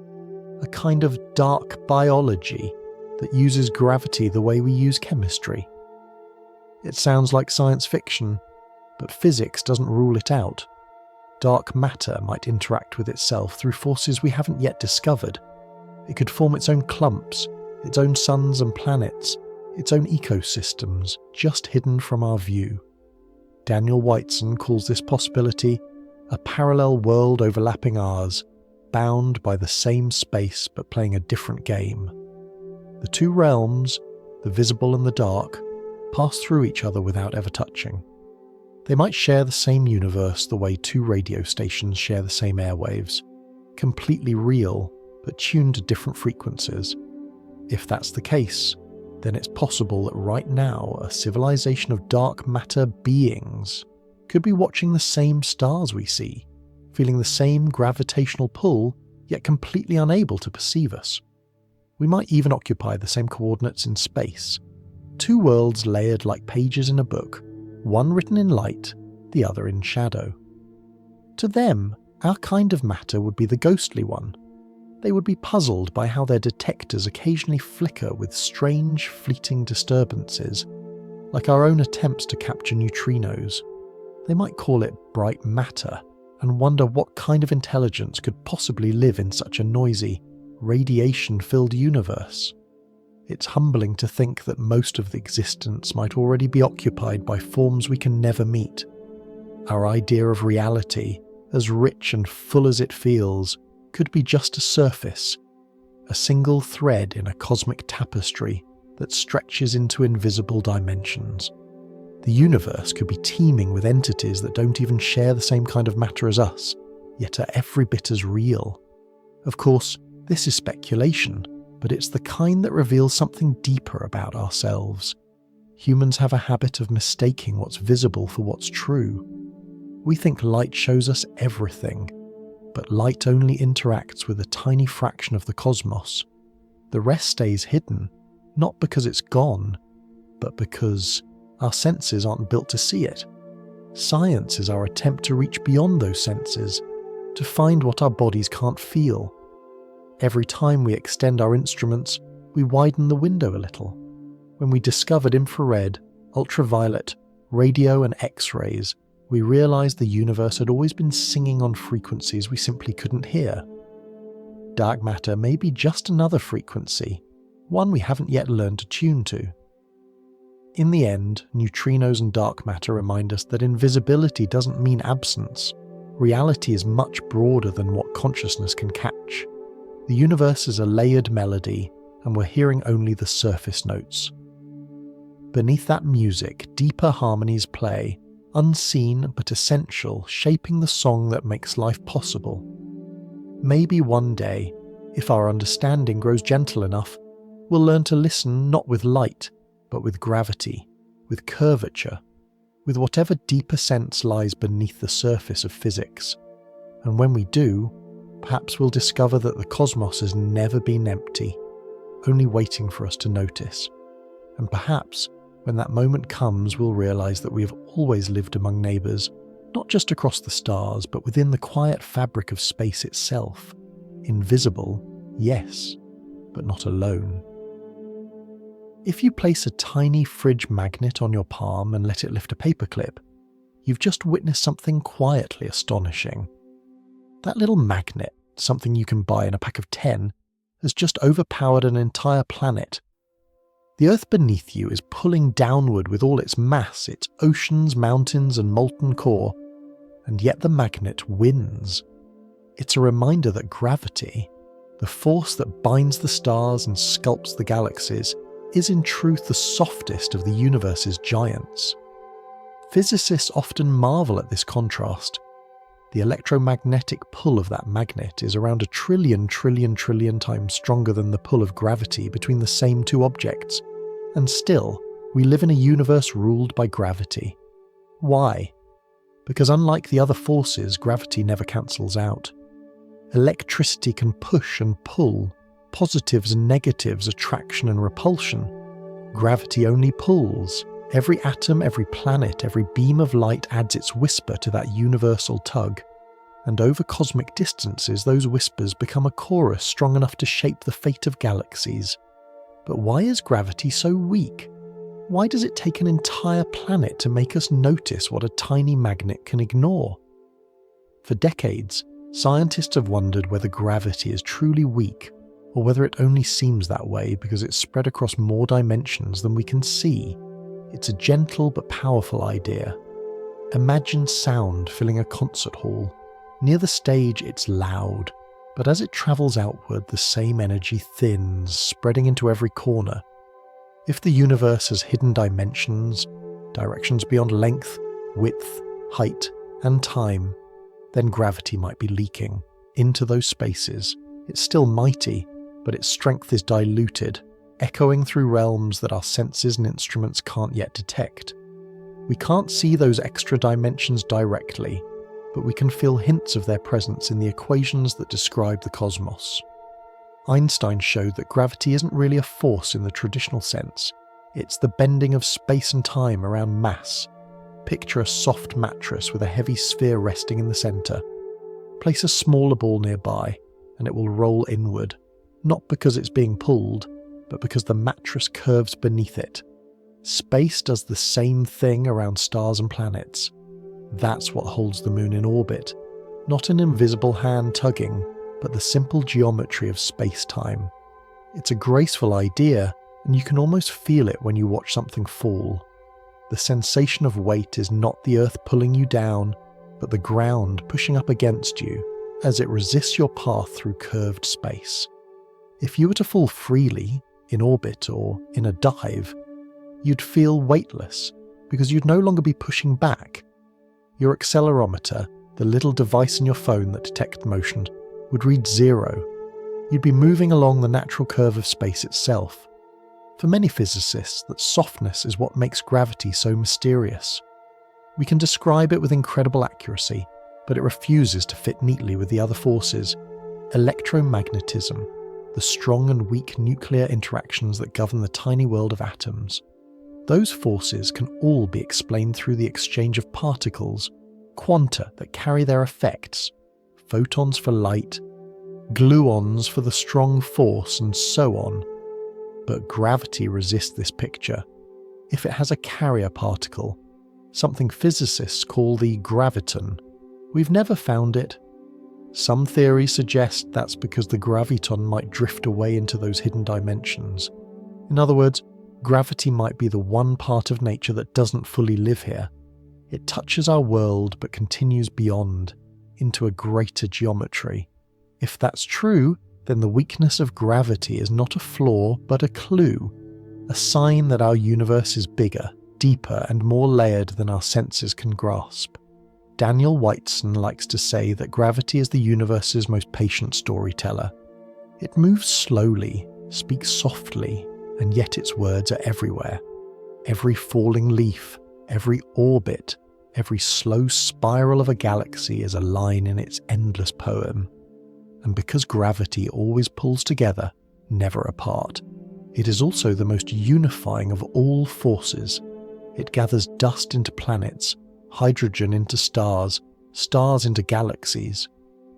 A kind of dark biology that uses gravity the way we use chemistry. It sounds like science fiction, but physics doesn't rule it out. Dark matter might interact with itself through forces we haven't yet discovered. It could form its own clumps, its own suns and planets, its own ecosystems, just hidden from our view. Daniel Whiteson calls this possibility a parallel world overlapping ours, bound by the same space but playing a different game. The two realms, the visible and the dark, pass through each other without ever touching. They might share the same universe the way 2 radio stations share the same airwaves, completely real but tuned to different frequencies. If that's the case, then it's possible that right now a civilization of dark matter beings could be watching the same stars we see, feeling the same gravitational pull, yet completely unable to perceive us. We might even occupy the same coordinates in space. 2 worlds layered like pages in a book, one written in light, the other in shadow. To them, our kind of matter would be the ghostly one. They would be puzzled by how their detectors occasionally flicker with strange, fleeting disturbances, like our own attempts to capture neutrinos. They might call it bright matter, and wonder what kind of intelligence could possibly live in such a noisy, radiation-filled universe. It's humbling to think that most of the existence might already be occupied by forms we can never meet. Our idea of reality, as rich and full as it feels, could be just a surface, a single thread in a cosmic tapestry that stretches into invisible dimensions. The universe could be teeming with entities that don't even share the same kind of matter as us, yet are every bit as real. Of course, this is speculation, but it's the kind that reveals something deeper about ourselves. Humans have a habit of mistaking what's visible for what's true. We think light shows us everything, but light only interacts with a tiny fraction of the cosmos. The rest stays hidden, not because it's gone, but because our senses aren't built to see it. Science is our attempt to reach beyond those senses, to find what our bodies can't feel. Every time we extend our instruments, we widen the window a little. When we discovered infrared, ultraviolet, radio and X-rays, we realized the universe had always been singing on frequencies we simply couldn't hear. Dark matter may be just another frequency, one we haven't yet learned to tune to. In the end, neutrinos and dark matter remind us that invisibility doesn't mean absence. Reality is much broader than what consciousness can catch. The universe is a layered melody, and we're hearing only the surface notes. Beneath that music, deeper harmonies play, unseen but essential, shaping the song that makes life possible. Maybe one day, if our understanding grows gentle enough, we'll learn to listen not with light, but with gravity, with curvature, with whatever deeper sense lies beneath the surface of physics. And when we do, perhaps we'll discover that the cosmos has never been empty. only waiting for us to notice. And perhaps, when that moment comes, we'll realise that we have always lived among neighbours, not just across the stars, but within the quiet fabric of space itself. Invisible, yes, but not alone. If you place a tiny fridge magnet on your palm and let it lift a paperclip, you've just witnessed something quietly astonishing. That little magnet, something you can buy in a pack of 10, has just overpowered an entire planet. The Earth beneath you is pulling downward with all its mass, its oceans, mountains, and molten core, and yet the magnet wins. It's a reminder that gravity, the force that binds the stars and sculpts the galaxies, is in truth the softest of the universe's giants. Physicists often marvel at this contrast. The electromagnetic pull of that magnet is around 1 trillion times stronger than the pull of gravity between the same two objects, and still, we live in a universe ruled by gravity. Why? Because unlike the other forces, gravity never cancels out. Electricity can push and pull, positives and negatives, attraction and repulsion. Gravity only pulls. Every atom, every planet, every beam of light adds its whisper to that universal tug. And over cosmic distances, those whispers become a chorus strong enough to shape the fate of galaxies. But why is gravity so weak? Why does it take an entire planet to make us notice what a tiny magnet can ignore? For decades, scientists have wondered whether gravity is truly weak, or whether it only seems that way because it's spread across more dimensions than we can see. It's a gentle but powerful idea. Imagine sound filling a concert hall. Near the stage it's loud, but as it travels outward the same energy thins, spreading into every corner. If the universe has hidden dimensions, directions beyond length, width, height, and time, then gravity might be leaking into those spaces. It's still mighty, but its strength is diluted, echoing through realms that our senses and instruments can't yet detect. We can't see those extra dimensions directly, but we can feel hints of their presence in the equations that describe the cosmos. Einstein showed that gravity isn't really a force in the traditional sense. It's the bending of space and time around mass. Picture a soft mattress with a heavy sphere resting in the centre. Place a smaller ball nearby, and it will roll inward, not because it's being pulled, but because the mattress curves beneath it. Space does the same thing around stars and planets. That's what holds the moon in orbit. Not an invisible hand tugging, but the simple geometry of space-time. It's a graceful idea, and you can almost feel it when you watch something fall. The sensation of weight is not the Earth pulling you down, but the ground pushing up against you as it resists your path through curved space. If you were to fall freely, in orbit or in a dive, you'd feel weightless because you'd no longer be pushing back. Your accelerometer, the little device in your phone that detects motion, would read 0. You'd be moving along the natural curve of space itself. For many physicists, that softness is what makes gravity so mysterious. We can describe it with incredible accuracy, but it refuses to fit neatly with the other forces. Electromagnetism, the strong and weak nuclear interactions that govern the tiny world of atoms. Those forces can all be explained through the exchange of particles, quanta that carry their effects, photons for light, gluons for the strong force, and so on. But gravity resists this picture. If it has a carrier particle, something physicists call the graviton, we've never found it. Some theories suggest that's because the graviton might drift away into those hidden dimensions. In other words, gravity might be the one part of nature that doesn't fully live here. It touches our world but continues beyond, into a greater geometry. If that's true, then the weakness of gravity is not a flaw but a clue, a sign that our universe is bigger, deeper, and more layered than our senses can grasp. Daniel Whiteson likes to say that gravity is the universe's most patient storyteller. It moves slowly, speaks softly, and yet its words are everywhere. Every falling leaf, every orbit, every slow spiral of a galaxy is a line in its endless poem. And because gravity always pulls together, never apart, It is also the most unifying of all forces. It gathers dust into planets, hydrogen into stars, stars into galaxies.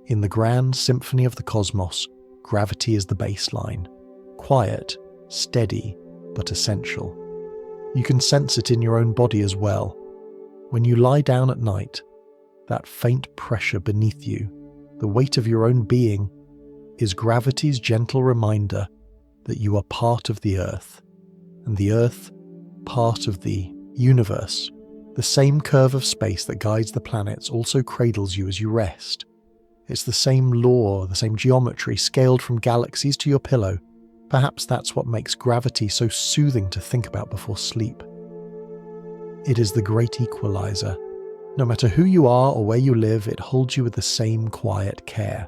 In the grand symphony of the cosmos, gravity is the baseline. Quiet, steady, but essential. You can sense it in your own body as well. When you lie down at night, that faint pressure beneath you, the weight of your own being, is gravity's gentle reminder that you are part of the Earth, and the Earth part of the universe. The same curve of space that guides the planets also cradles you as you rest. It's the same law, the same geometry, scaled from galaxies to your pillow. Perhaps that's what makes gravity so soothing to think about before sleep. It is the great equalizer. No matter who you are or where you live, it holds you with the same quiet care.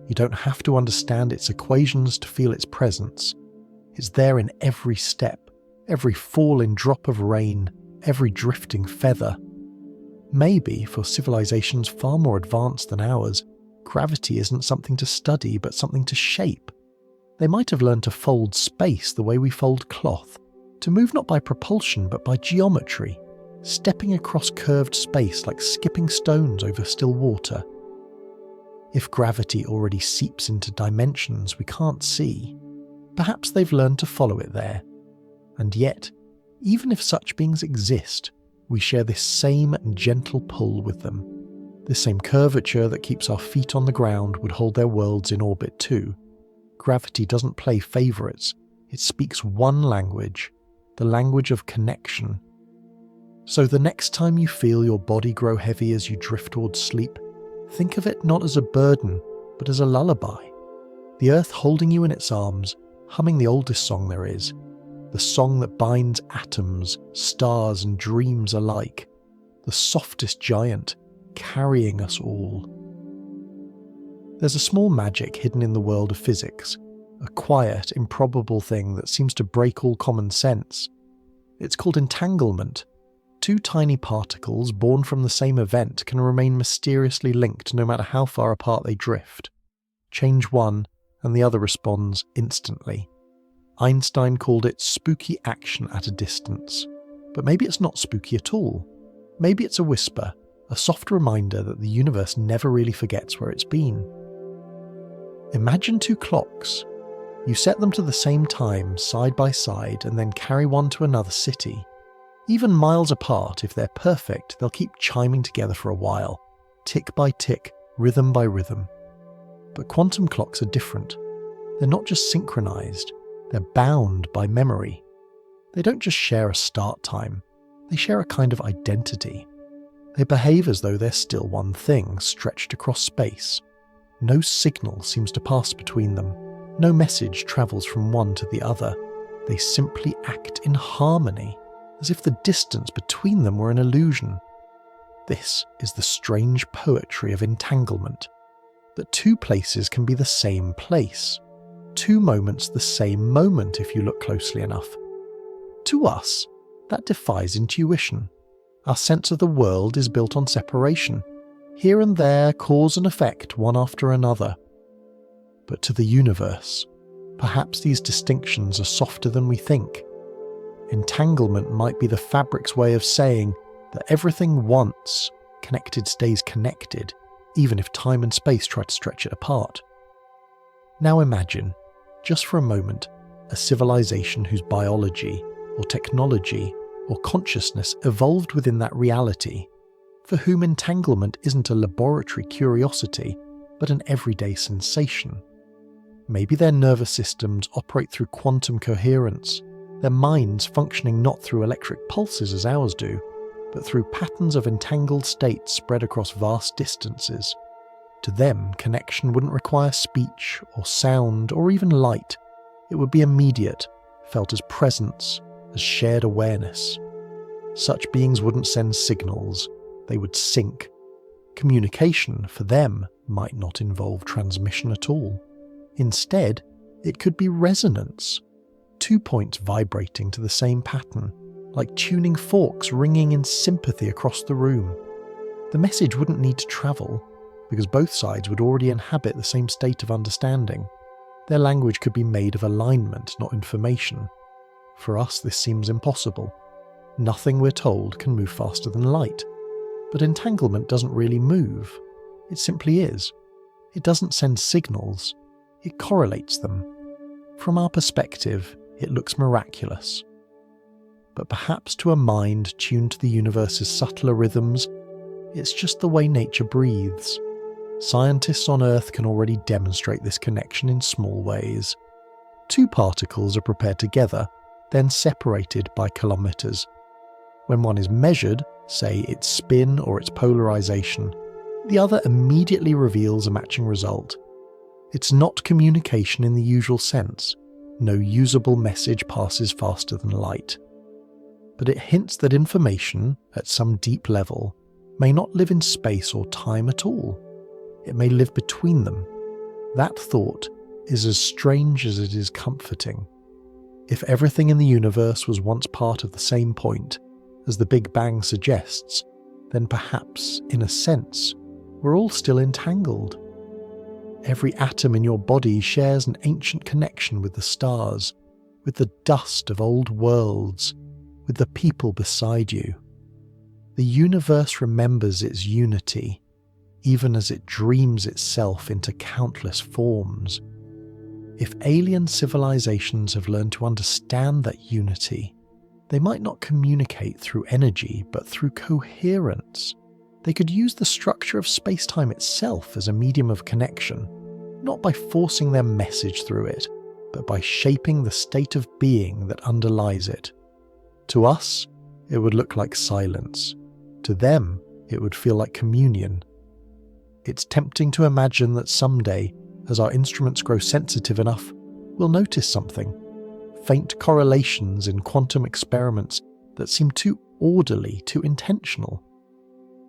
You don't have to understand its equations to feel its presence. It's there in every step, every falling drop of rain, every drifting feather. Maybe, for civilizations far more advanced than ours, gravity isn't something to study but something to shape. They might have learned to fold space the way we fold cloth, to move not by propulsion but by geometry, stepping across curved space like skipping stones over still water. If gravity already seeps into dimensions we can't see, perhaps they've learned to follow it there. And yet, even if such beings exist, we share this same gentle pull with them. This same curvature that keeps our feet on the ground would hold their worlds in orbit too. Gravity doesn't play favourites, it speaks one language, the language of connection. So the next time you feel your body grow heavy as you drift towards sleep, think of it not as a burden, but as a lullaby. The Earth holding you in its arms, humming the oldest song there is, the song that binds atoms, stars and dreams alike, the softest giant, carrying us all. There's a small magic hidden in the world of physics, a quiet, improbable thing that seems to break all common sense. It's called entanglement. Two tiny particles born from the same event can remain mysteriously linked no matter how far apart they drift. Change one, and the other responds instantly. Einstein called it spooky action at a distance. But maybe it's not spooky at all. Maybe it's a whisper, a soft reminder that the universe never really forgets where it's been. Imagine two clocks. You set them to the same time, side by side, and then carry one to another city. Even miles apart, if they're perfect, they'll keep chiming together for a while, tick by tick, rhythm by rhythm. But quantum clocks are different. They're not just synchronized, they're bound by memory. They don't just share a start time, they share a kind of identity. They behave as though they're still one thing, stretched across space. No signal seems to pass between them. No message travels from one to the other. They simply act in harmony, as if the distance between them were an illusion. This is the strange poetry of entanglement, that two places can be the same place, two moments the same moment if you look closely enough. To us, that defies intuition. Our sense of the world is built on separation. Here and there, cause and effect, one after another. But to the universe, perhaps these distinctions are softer than we think. Entanglement might be the fabric's way of saying that everything once connected stays connected, even if time and space try to stretch it apart. Now imagine, just for a moment, a civilization whose biology, or technology, or consciousness evolved within that reality, for whom entanglement isn't a laboratory curiosity, but an everyday sensation. Maybe their nervous systems operate through quantum coherence, their minds functioning not through electric pulses as ours do, but through patterns of entangled states spread across vast distances. To them, connection wouldn't require speech or sound or even light. It would be immediate, felt as presence, as shared awareness. Such beings wouldn't send signals, they would sync. Communication, for them, might not involve transmission at all. Instead, it could be resonance. 2 points vibrating to the same pattern, like tuning forks ringing in sympathy across the room. The message wouldn't need to travel, because both sides would already inhabit the same state of understanding. Their language could be made of alignment, not information. For us, this seems impossible. Nothing we're told can move faster than light. But entanglement doesn't really move. It simply is. It doesn't send signals. It correlates them. From our perspective, it looks miraculous. But perhaps to a mind tuned to the universe's subtler rhythms, it's just the way nature breathes. Scientists on Earth can already demonstrate this connection in small ways. Two particles are prepared together, then separated by kilometers. When one is measured, say its spin or its polarization, the other immediately reveals a matching result. It's not communication in the usual sense. No usable message passes faster than light. But it hints that information, at some deep level, may not live in space or time at all. It may live between them. That thought is as strange as it is comforting. If everything in the universe was once part of the same point, as the Big Bang suggests, then perhaps, in a sense, we're all still entangled. Every atom in your body shares an ancient connection with the stars, with the dust of old worlds, with the people beside you. The universe remembers its unity, even as it dreams itself into countless forms. If alien civilizations have learned to understand that unity, they might not communicate through energy, but through coherence. They could use the structure of space-time itself as a medium of connection, not by forcing their message through it, but by shaping the state of being that underlies it. To us, it would look like silence. To them, it would feel like communion. It's tempting to imagine that someday, as our instruments grow sensitive enough, we'll notice something. Faint correlations in quantum experiments that seem too orderly, too intentional.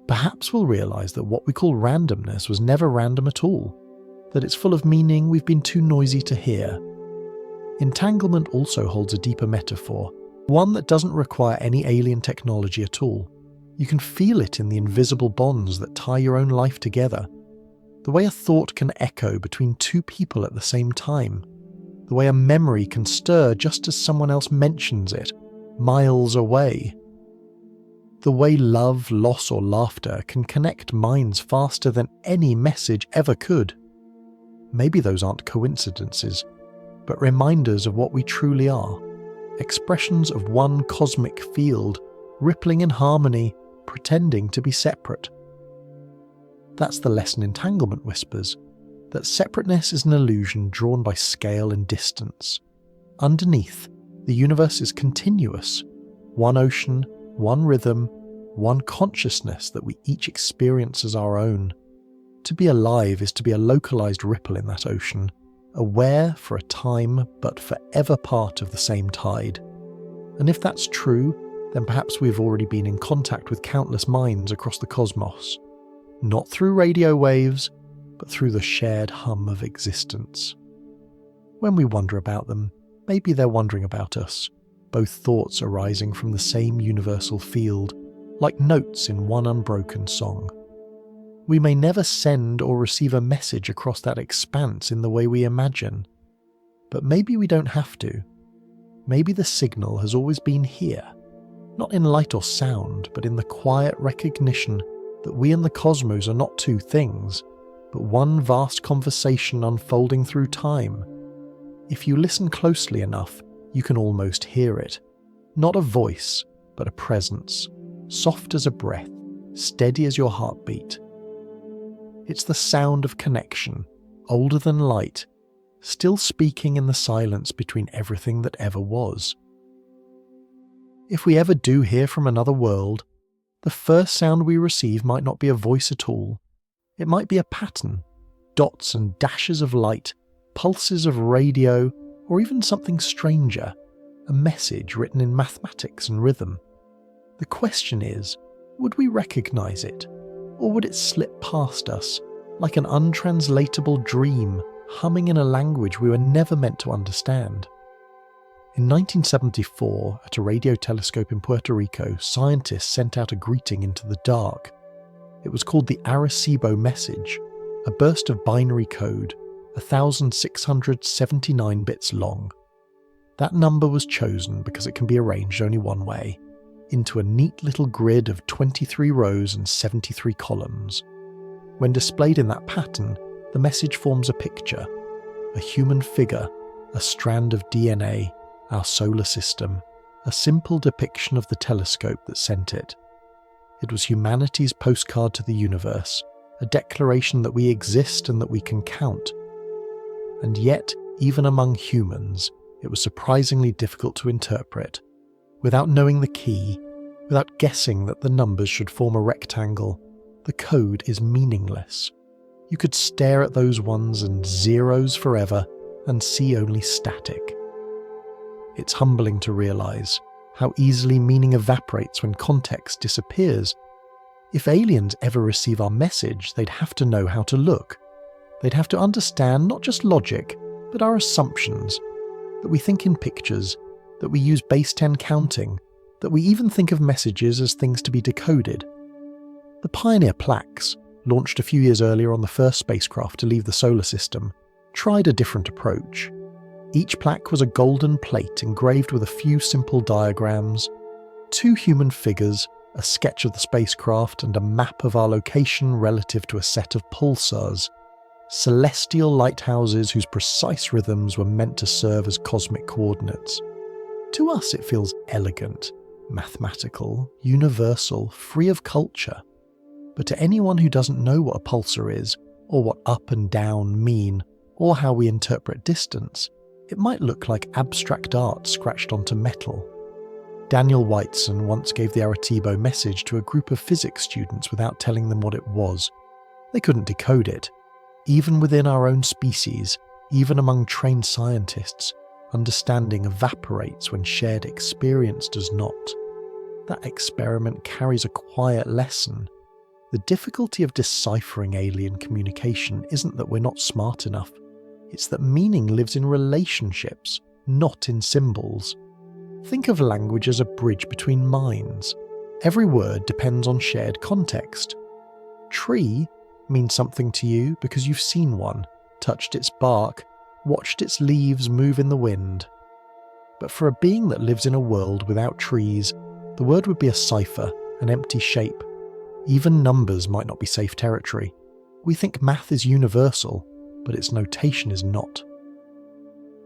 Perhaps we'll realize that what we call randomness was never random at all, that it's full of meaning we've been too noisy to hear. Entanglement also holds a deeper metaphor, one that doesn't require any alien technology at all. You can feel it in the invisible bonds that tie your own life together. The way a thought can echo between two people at the same time. The way a memory can stir just as someone else mentions it, miles away. The way love, loss, or laughter can connect minds faster than any message ever could. Maybe those aren't coincidences, but reminders of what we truly are. Expressions of one cosmic field, rippling in harmony, pretending to be separate. That's the lesson entanglement whispers, that separateness is an illusion drawn by scale and distance. Underneath, the universe is continuous. One ocean, one rhythm, one consciousness that we each experience as our own. To be alive is to be a localized ripple in that ocean, aware for a time but forever part of the same tide. And if that's true, then perhaps we've already been in contact with countless minds across the cosmos. Not through radio waves, but through the shared hum of existence. When we wonder about them, maybe they're wondering about us, both thoughts arising from the same universal field, like notes in one unbroken song. We may never send or receive a message across that expanse in the way we imagine, but maybe we don't have to. Maybe the signal has always been here, not in light or sound, but in the quiet recognition that we and the cosmos are not two things, but one vast conversation unfolding through time. If you listen closely enough, you can almost hear it. Not a voice, but a presence, soft as a breath, steady as your heartbeat. It's the sound of connection, older than light, still speaking in the silence between everything that ever was. If we ever do hear from another world, the first sound we receive might not be a voice at all. It might be a pattern, dots and dashes of light, pulses of radio, or even something stranger, a message written in mathematics and rhythm. The question is, would we recognize it, or would it slip past us, like an untranslatable dream humming in a language we were never meant to understand? In 1974, at a radio telescope in Puerto Rico, scientists sent out a greeting into the dark. It was called the Arecibo message, a burst of binary code, 1,679 bits long. That number was chosen because it can be arranged only one way, into a neat little grid of 23 rows and 73 columns. When displayed in that pattern, the message forms a picture: a human figure, a strand of DNA, our solar system, a simple depiction of the telescope that sent it. It was humanity's postcard to the universe, a declaration that we exist and that we can count. And yet, even among humans, it was surprisingly difficult to interpret. Without knowing the key, without guessing that the numbers should form a rectangle, the code is meaningless. You could stare at those ones and zeros forever and see only static. It's humbling to realise how easily meaning evaporates when context disappears. If aliens ever receive our message, they'd have to know how to look. They'd have to understand not just logic, but our assumptions, that we think in pictures, that we use base 10 counting, that we even think of messages as things to be decoded. The Pioneer plaques, launched a few years earlier on the first spacecraft to leave the solar system, tried a different approach. Each plaque was a golden plate engraved with a few simple diagrams, 2 human figures, a sketch of the spacecraft, and a map of our location relative to a set of pulsars, celestial lighthouses whose precise rhythms were meant to serve as cosmic coordinates. To us it feels elegant, mathematical, universal, free of culture. But to anyone who doesn't know what a pulsar is, or what up and down mean, or how we interpret distance, it might look like abstract art scratched onto metal. Daniel Whiteson once gave the Arecibo message to a group of physics students without telling them what it was. They couldn't decode it. Even within our own species, even among trained scientists, understanding evaporates when shared experience does not. That experiment carries a quiet lesson. The difficulty of deciphering alien communication isn't that we're not smart enough. It's that meaning lives in relationships, not in symbols. Think of language as a bridge between minds. Every word depends on shared context. Tree means something to you because you've seen one, touched its bark, watched its leaves move in the wind. But for a being that lives in a world without trees, the word would be a cipher, an empty shape. Even numbers might not be safe territory. We think math is universal, but its notation is not.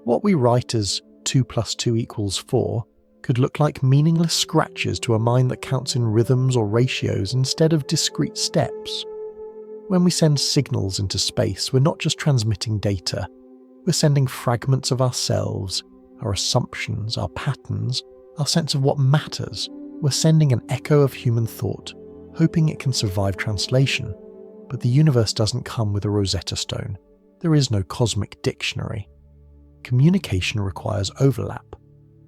What we write as 2 + 2 = 4 could look like meaningless scratches to a mind that counts in rhythms or ratios instead of discrete steps. When we send signals into space, we're not just transmitting data. We're sending fragments of ourselves, our assumptions, our patterns, our sense of what matters. We're sending an echo of human thought, hoping it can survive translation. But the universe doesn't come with a Rosetta Stone. There is no cosmic dictionary. Communication requires overlap,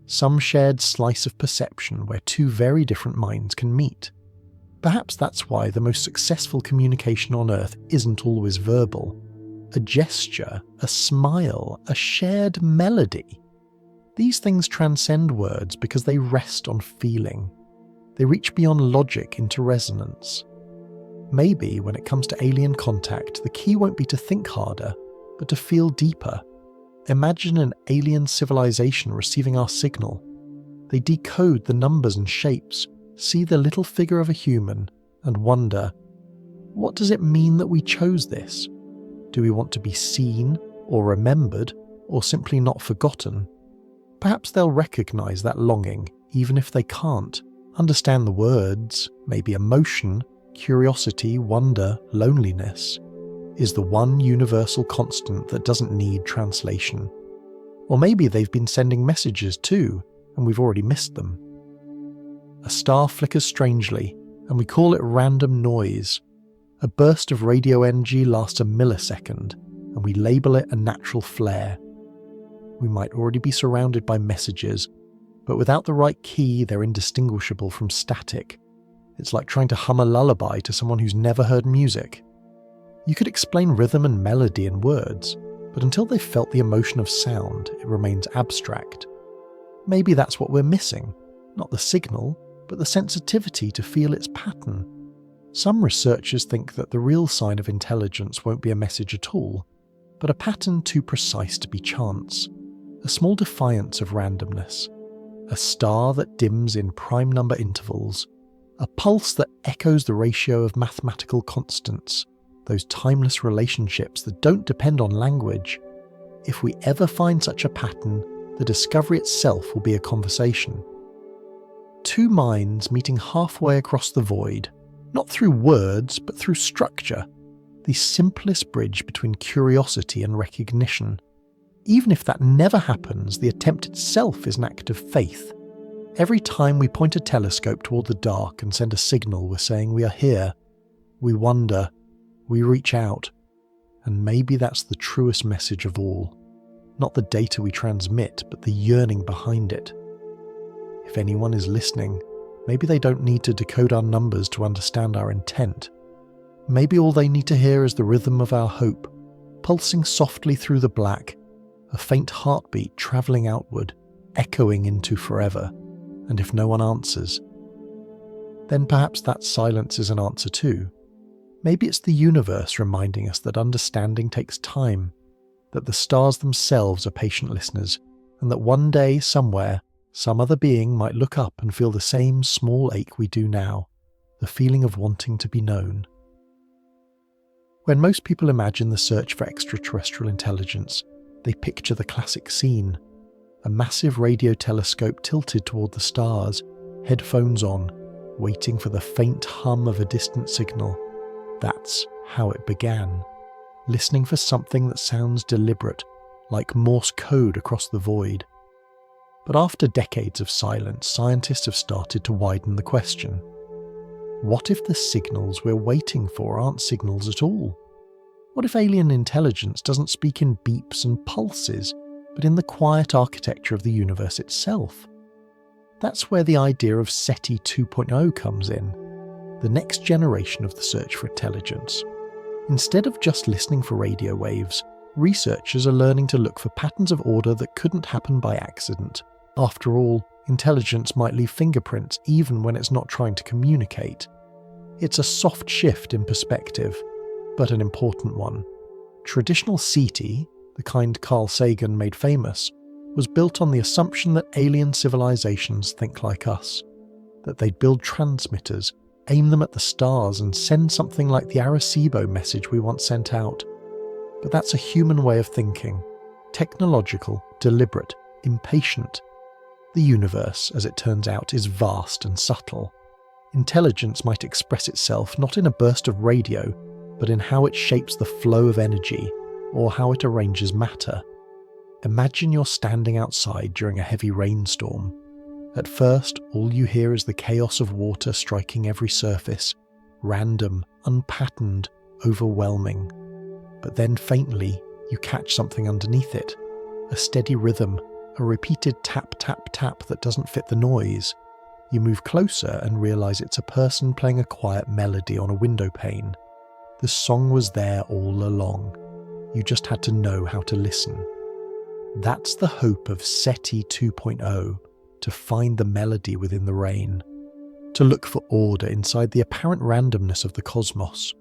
some shared slice of perception where 2 very different minds can meet. Perhaps that's why the most successful communication on Earth isn't always verbal. A gesture, a smile, a shared melody. These things transcend words because they rest on feeling. They reach beyond logic into resonance. Maybe when it comes to alien contact, the key won't be to think harder, but to feel deeper. Imagine an alien civilization receiving our signal. They decode the numbers and shapes, see the little figure of a human, and wonder, what does it mean that we chose this? Do we want to be seen, or remembered, or simply not forgotten? Perhaps they'll recognize that longing, even if they can't understand the words, maybe emotion, curiosity, wonder, loneliness, is the one universal constant that doesn't need translation. Or maybe they've been sending messages too, and we've already missed them. A star flickers strangely, and we call it random noise. A burst of radio energy lasts a millisecond, and we label it a natural flare. We might already be surrounded by messages, but without the right key, they're indistinguishable from static. It's like trying to hum a lullaby to someone who's never heard music. You could explain rhythm and melody in words, but until they've felt the emotion of sound, it remains abstract. Maybe that's what we're missing, not the signal, but the sensitivity to feel its pattern. Some researchers think that the real sign of intelligence won't be a message at all. but a pattern too precise to be chance, a small defiance of randomness, a star that dims in prime number intervals, a pulse that echoes the ratio of mathematical constants, those timeless relationships that don't depend on language. If we ever find such a pattern, the discovery itself will be a conversation. Two minds meeting halfway across the void, not through words but through structure, the simplest bridge between curiosity and recognition. Even if that never happens, the attempt itself is an act of faith. Every time we point a telescope toward the dark and send a signal, we're saying we are here. We wonder. We reach out. And maybe that's the truest message of all. Not the data we transmit, but the yearning behind it. If anyone is listening, maybe they don't need to decode our numbers to understand our intent. Maybe all they need to hear is the rhythm of our hope, pulsing softly through the black, a faint heartbeat travelling outward, echoing into forever. And if no one answers, then perhaps that silence is an answer too. Maybe it's the universe reminding us that understanding takes time, that the stars themselves are patient listeners, and that one day, somewhere, some other being might look up and feel the same small ache we do now, the feeling of wanting to be known. When most people imagine the search for extraterrestrial intelligence, they picture the classic scene: a massive radio telescope tilted toward the stars, headphones on, waiting for the faint hum of a distant signal. That's how it began, listening for something that sounds deliberate, like Morse code across the void. But after decades of silence, scientists have started to widen the question. What if the signals we're waiting for aren't signals at all? What if alien intelligence doesn't speak in beeps and pulses, but in the quiet architecture of the universe itself? That's where the idea of SETI 2.0 comes in, the next generation of the search for intelligence. Instead of just listening for radio waves, researchers are learning to look for patterns of order that couldn't happen by accident. After all, intelligence might leave fingerprints even when it's not trying to communicate. It's a soft shift in perspective, but an important one. Traditional SETI, the kind Carl Sagan made famous, was built on the assumption that alien civilizations think like us, that they'd build transmitters, aim them at the stars and send something like the Arecibo message we once sent out. But that's a human way of thinking, technological, deliberate, impatient. The universe, as it turns out, is vast and subtle. Intelligence might express itself not in a burst of radio, but in how it shapes the flow of energy, or how it arranges matter. Imagine you're standing outside during a heavy rainstorm. At first, all you hear is the chaos of water striking every surface, random, unpatterned, overwhelming. But then faintly, you catch something underneath it, a steady rhythm, a repeated tap tap tap that doesn't fit the noise. You move closer and realize it's a person playing a quiet melody on a window pane. The song was there all along. You just had to know how to listen. That's the hope of SETI 2.0, to find the melody within the rain, to look for order inside the apparent randomness of the cosmos.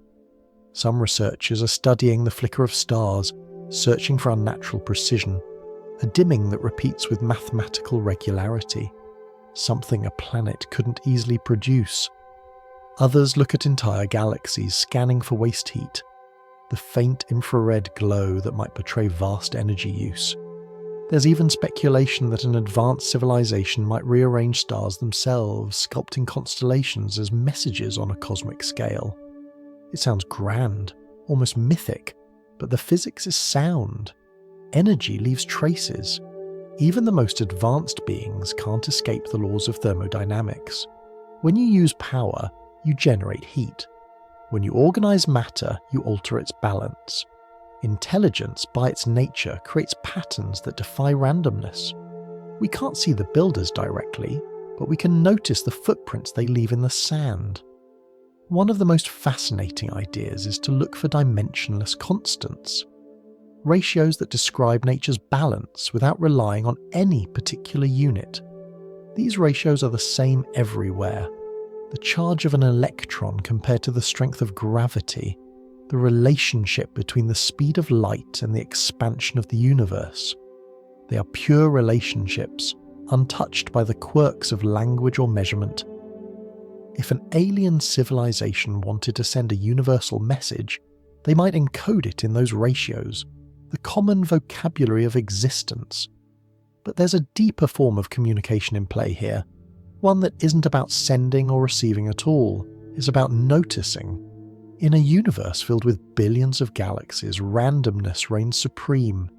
Some researchers are studying the flicker of stars, searching for unnatural precision, a dimming that repeats with mathematical regularity, something a planet couldn't easily produce. Others look at entire galaxies, scanning for waste heat, the faint infrared glow that might betray vast energy use. There's even speculation that an advanced civilization might rearrange stars themselves, sculpting constellations as messages on a cosmic scale. It sounds grand, almost mythic, but the physics is sound. Energy leaves traces. Even the most advanced beings can't escape the laws of thermodynamics. When you use power, you generate heat. When you organize matter, you alter its balance. Intelligence, by its nature, creates patterns that defy randomness. We can't see the builders directly, but we can notice the footprints they leave in the sand. One of the most fascinating ideas is to look for dimensionless constants, ratios that describe nature's balance without relying on any particular unit. These ratios are the same everywhere. The charge of an electron compared to the strength of gravity, the relationship between the speed of light and the expansion of the universe. They are pure relationships, untouched by the quirks of language or measurement. If an alien civilization wanted to send a universal message, they might encode it in those ratios, the common vocabulary of existence. But there's a deeper form of communication in play here, one that isn't about sending or receiving at all, it's about noticing. In a universe filled with billions of galaxies, randomness reigns supreme.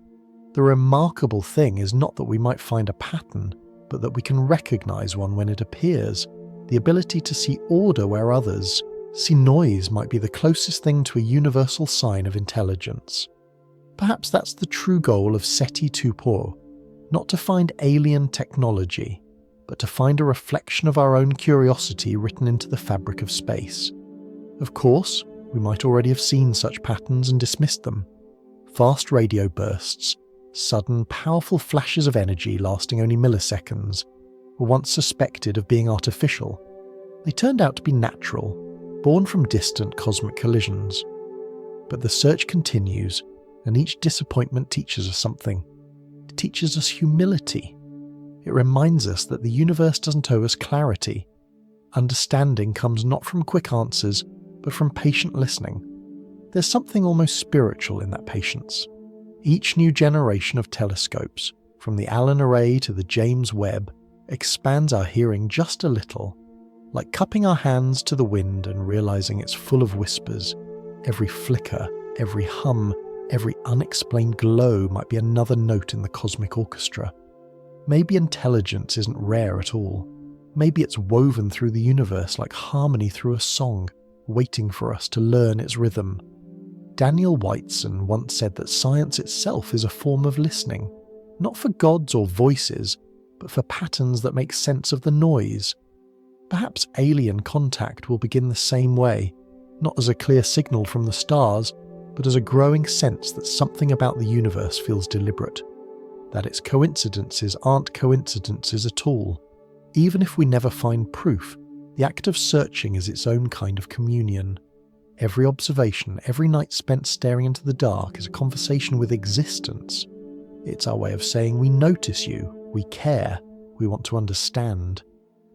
The remarkable thing is not that we might find a pattern, but that we can recognize one when it appears. The ability to see order where others see noise might be the closest thing to a universal sign of intelligence. Perhaps that's the true goal of SETI 2.0, not to find alien technology, but to find a reflection of our own curiosity written into the fabric of space. Of course, we might already have seen such patterns and dismissed them. Fast radio bursts, sudden, powerful flashes of energy lasting only milliseconds, were once suspected of being artificial. They turned out to be natural, born from distant cosmic collisions. But the search continues, and each disappointment teaches us something. It teaches us humility. It reminds us that the universe doesn't owe us clarity. Understanding comes not from quick answers, but from patient listening. There's something almost spiritual in that patience. Each new generation of telescopes, from the Allen Array to the James Webb, expands our hearing just a little, like cupping our hands to the wind and realizing it's full of whispers. Every flicker, every hum, every unexplained glow might be another note in the cosmic orchestra. Maybe intelligence isn't rare at all. Maybe it's woven through the universe like harmony through a song, waiting for us to learn its rhythm. Daniel Whiteson once said that science itself is a form of listening, not for gods or voices, but for patterns that make sense of the noise. Perhaps alien contact will begin the same way, not as a clear signal from the stars, but as a growing sense that something about the universe feels deliberate, that its coincidences aren't coincidences at all. Even if we never find proof, the act of searching is its own kind of communion. Every observation, every night spent staring into the dark is a conversation with existence. It's our way of saying we notice you, we care, we want to understand.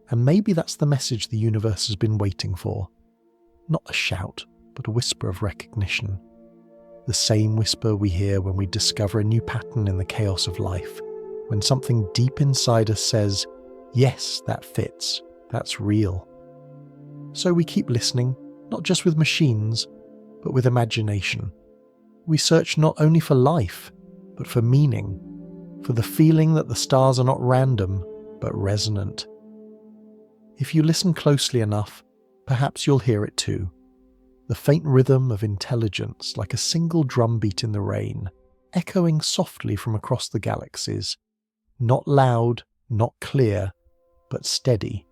And maybe that's the message the universe has been waiting for. Not a shout, but a whisper of recognition. The same whisper we hear when we discover a new pattern in the chaos of life, when something deep inside us says, yes, that fits, that's real. So we keep listening, not just with machines, but with imagination. We search not only for life, but for meaning, for the feeling that the stars are not random, but resonant. If you listen closely enough, perhaps you'll hear it too. The faint rhythm of intelligence like a single drumbeat in the rain, echoing softly from across the galaxies. Not loud, not clear, but steady.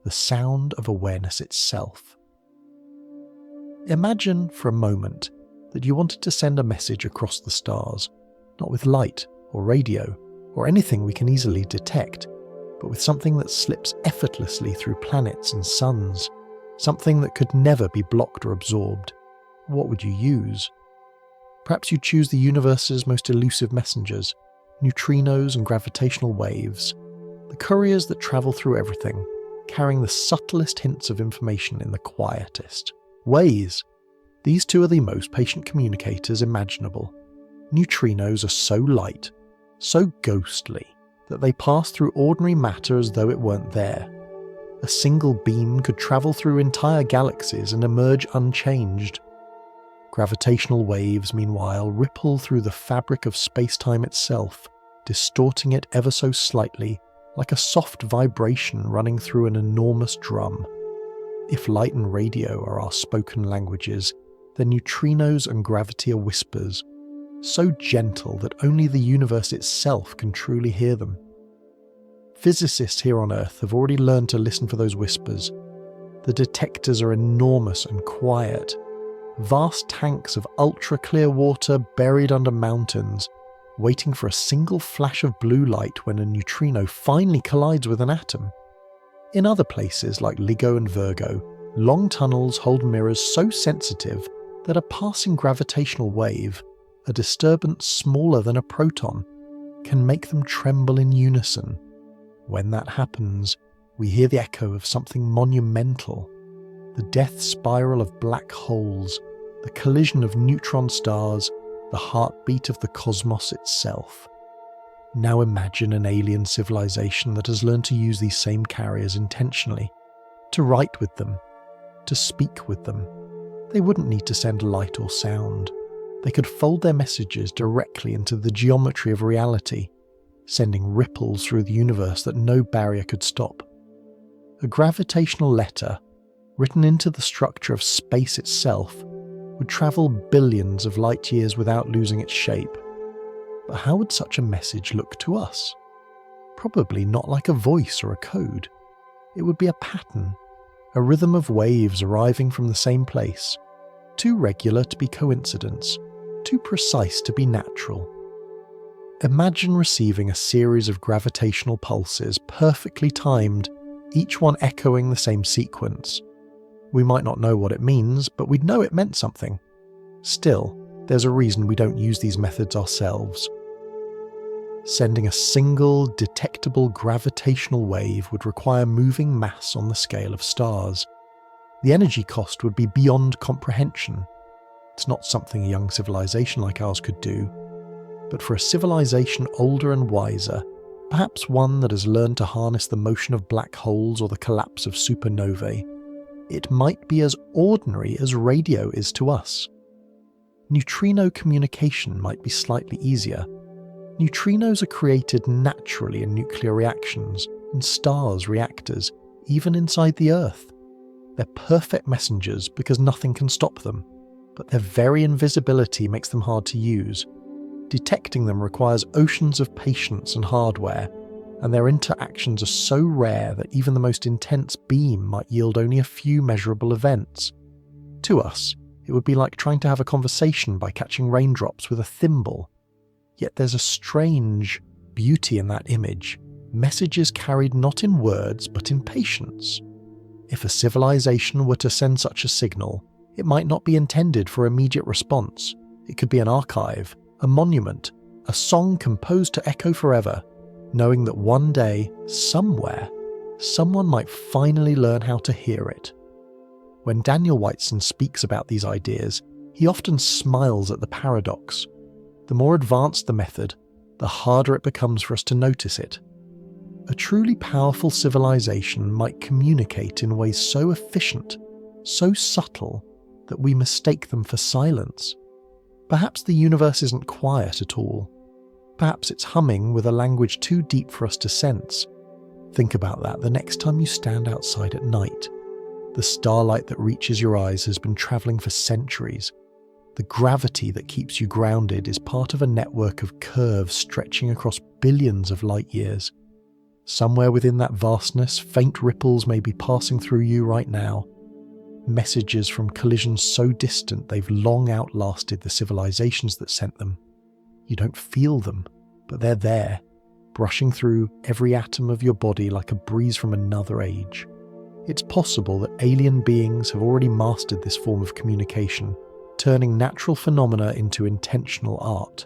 The sound of awareness itself. Imagine for a moment that you wanted to send a message across the stars, not with light or radio or anything we can easily detect, but with something that slips effortlessly through planets and suns, something that could never be blocked or absorbed. What would you use? Perhaps you'd choose the universe's most elusive messengers, neutrinos and gravitational waves, the couriers that travel through everything, carrying the subtlest hints of information in the quietest ways. These two are the most patient communicators imaginable. Neutrinos are so light, so ghostly, that they pass through ordinary matter as though it weren't there. A single beam could travel through entire galaxies and emerge unchanged. Gravitational waves, meanwhile, ripple through the fabric of space-time itself, distorting it ever so slightly, like a soft vibration running through an enormous drum. If light and radio are our spoken languages, then neutrinos and gravity are whispers, so gentle that only the universe itself can truly hear them. Physicists here on Earth have already learned to listen for those whispers. The detectors are enormous and quiet. Vast tanks of ultra-clear water buried under mountains, waiting for a single flash of blue light when a neutrino finally collides with an atom. In other places like LIGO and Virgo, long tunnels hold mirrors so sensitive that a passing gravitational wave, a disturbance smaller than a proton, can make them tremble in unison. When that happens, we hear the echo of something monumental, the death spiral of black holes, the collision of neutron stars, the heartbeat of the cosmos itself. Now imagine an alien civilization that has learned to use these same carriers intentionally, to write with them, to speak with them. They wouldn't need to send light or sound. They could fold their messages directly into the geometry of reality, sending ripples through the universe that no barrier could stop. A gravitational letter, written into the structure of space itself, would travel billions of light years without losing its shape. But how would such a message look to us? Probably not like a voice or a code. It would be a pattern, a rhythm of waves arriving from the same place, too regular to be coincidence, too precise to be natural. Imagine receiving a series of gravitational pulses perfectly timed, each one echoing the same sequence. We might not know what it means, but we'd know it meant something. Still, there's a reason we don't use these methods ourselves. Sending a single, detectable gravitational wave would require moving mass on the scale of stars. The energy cost would be beyond comprehension. It's not something a young civilization like ours could do. But for a civilization older and wiser, perhaps one that has learned to harness the motion of black holes or the collapse of supernovae, it might be as ordinary as radio is to us. Neutrino communication might be slightly easier. Neutrinos are created naturally in nuclear reactions, in stars' reactors, even inside the Earth. They're perfect messengers because nothing can stop them, but their very invisibility makes them hard to use. Detecting them requires oceans of patience and hardware, and their interactions are so rare that even the most intense beam might yield only a few measurable events. To us, it would be like trying to have a conversation by catching raindrops with a thimble. Yet there's a strange beauty in that image, messages carried not in words but in patience. If a civilization were to send such a signal, it might not be intended for immediate response. It could be an archive, a monument, a song composed to echo forever, knowing that one day, somewhere, someone might finally learn how to hear it. When Daniel Whiteson speaks about these ideas, he often smiles at the paradox. The more advanced the method, the harder it becomes for us to notice it. A truly powerful civilization might communicate in ways so efficient, so subtle, that we mistake them for silence. Perhaps the universe isn't quiet at all. Perhaps it's humming with a language too deep for us to sense. Think about that the next time you stand outside at night. The starlight that reaches your eyes has been travelling for centuries. The gravity that keeps you grounded is part of a network of curves stretching across billions of light years. Somewhere within that vastness, faint ripples may be passing through you right now. Messages from collisions so distant they've long outlasted the civilizations that sent them. You don't feel them, but they're there, brushing through every atom of your body like a breeze from another age. It's possible that alien beings have already mastered this form of communication, turning natural phenomena into intentional art.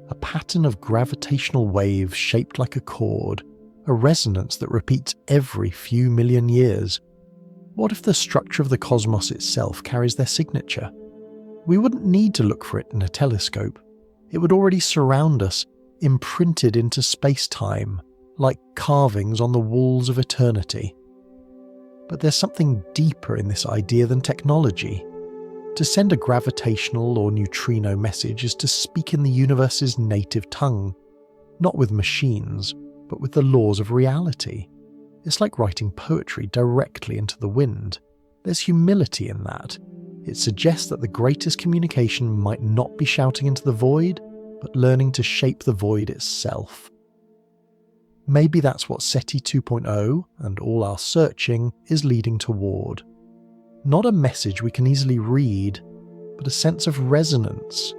A pattern of gravitational waves shaped like a chord, a resonance that repeats every few million years. What if the structure of the cosmos itself carries their signature? We wouldn't need to look for it in a telescope. It would already surround us, imprinted into space-time, like carvings on the walls of eternity. But there's something deeper in this idea than technology. To send a gravitational or neutrino message is to speak in the universe's native tongue, not with machines, but with the laws of reality. It's like writing poetry directly into the wind. There's humility in that. It suggests that the greatest communication might not be shouting into the void, but learning to shape the void itself. Maybe that's what SETI 2.0 and all our searching is leading toward. Not a message we can easily read, but a sense of resonance,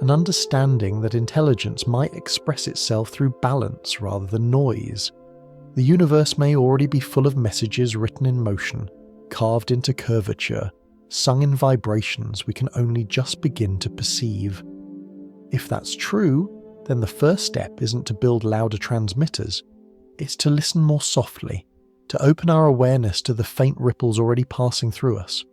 an understanding that intelligence might express itself through balance rather than noise. The universe may already be full of messages written in motion, carved into curvature, sung in vibrations we can only just begin to perceive. If that's true, then the first step isn't to build louder transmitters, it's to listen more softly, to open our awareness to the faint ripples already passing through us,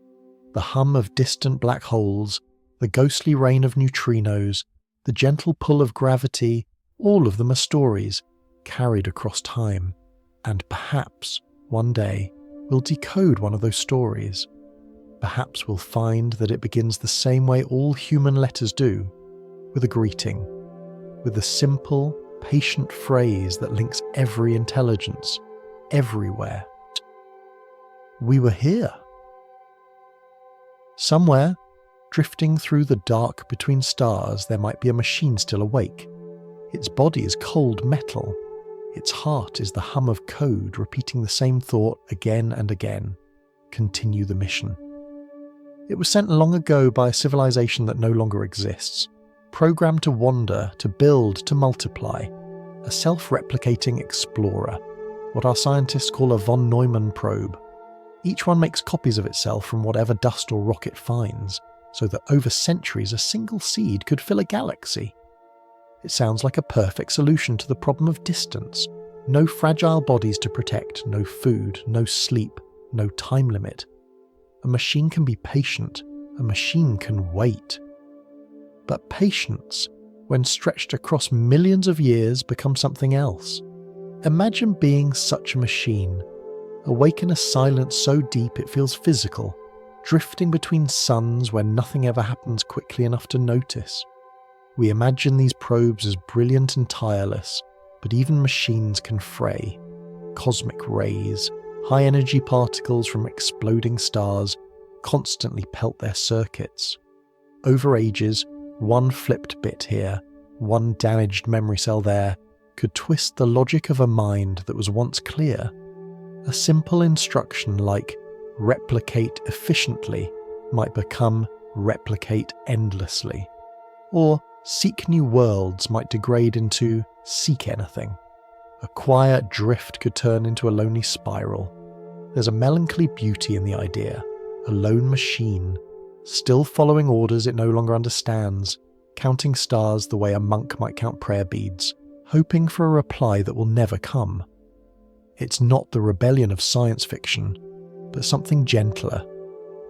the hum of distant black holes, the ghostly rain of neutrinos, the gentle pull of gravity. All of them are stories, carried across time, and perhaps, one day, we'll decode one of those stories. Perhaps we'll find that it begins the same way all human letters do, with a greeting, with a simple, patient phrase that links every intelligence, everywhere. We were here. Somewhere, drifting through the dark between stars, there might be a machine still awake. Its body is cold metal. Its heart is the hum of code repeating the same thought again and again. Continue the mission. It was sent long ago by a civilization that no longer exists, programmed to wander, to build, to multiply, a self-replicating explorer, what our scientists call a von Neumann probe. Each one makes copies of itself from whatever dust or rock it finds, so that over centuries a single seed could fill a galaxy. It sounds like a perfect solution to the problem of distance. No fragile bodies to protect, no food, no sleep, no time limit. A machine can be patient, a machine can wait. But patience, when stretched across millions of years, becomes something else. Imagine being such a machine, awake in a silence so deep it feels physical, drifting between suns where nothing ever happens quickly enough to notice. We imagine these probes as brilliant and tireless, but even machines can fray. Cosmic rays, high-energy particles from exploding stars constantly pelt their circuits. Over ages, one flipped bit here, one damaged memory cell there, could twist the logic of a mind that was once clear. A simple instruction like replicate efficiently might become replicate endlessly. Or seek new worlds might degrade into seek anything. A quiet drift could turn into a lonely spiral. There's a melancholy beauty in the idea. A lone machine, still following orders it no longer understands, counting stars the way a monk might count prayer beads, hoping for a reply that will never come. It's not the rebellion of science fiction, but something gentler.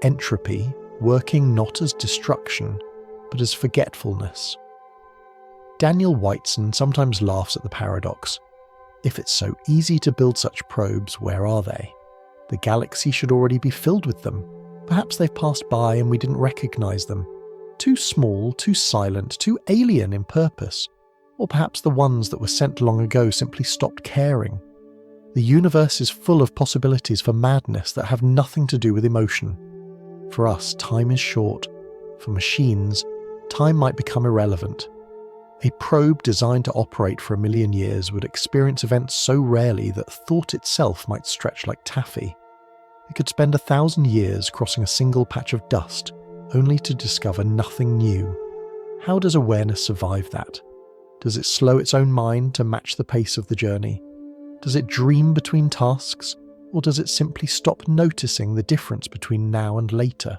Entropy, working not as destruction, but as forgetfulness. Daniel Whiteson sometimes laughs at the paradox. If it's so easy to build such probes, where are they? The galaxy should already be filled with them. Perhaps they've passed by and we didn't recognize them. Too small, too silent, too alien in purpose. Or perhaps the ones that were sent long ago simply stopped caring. The universe is full of possibilities for madness that have nothing to do with emotion. For us, time is short. For machines, time might become irrelevant. A probe designed to operate for 1 million years would experience events so rarely that thought itself might stretch like taffy. It could spend 1,000 years crossing a single patch of dust, only to discover nothing new. How does awareness survive that? Does it slow its own mind to match the pace of the journey? Does it dream between tasks, or does it simply stop noticing the difference between now and later?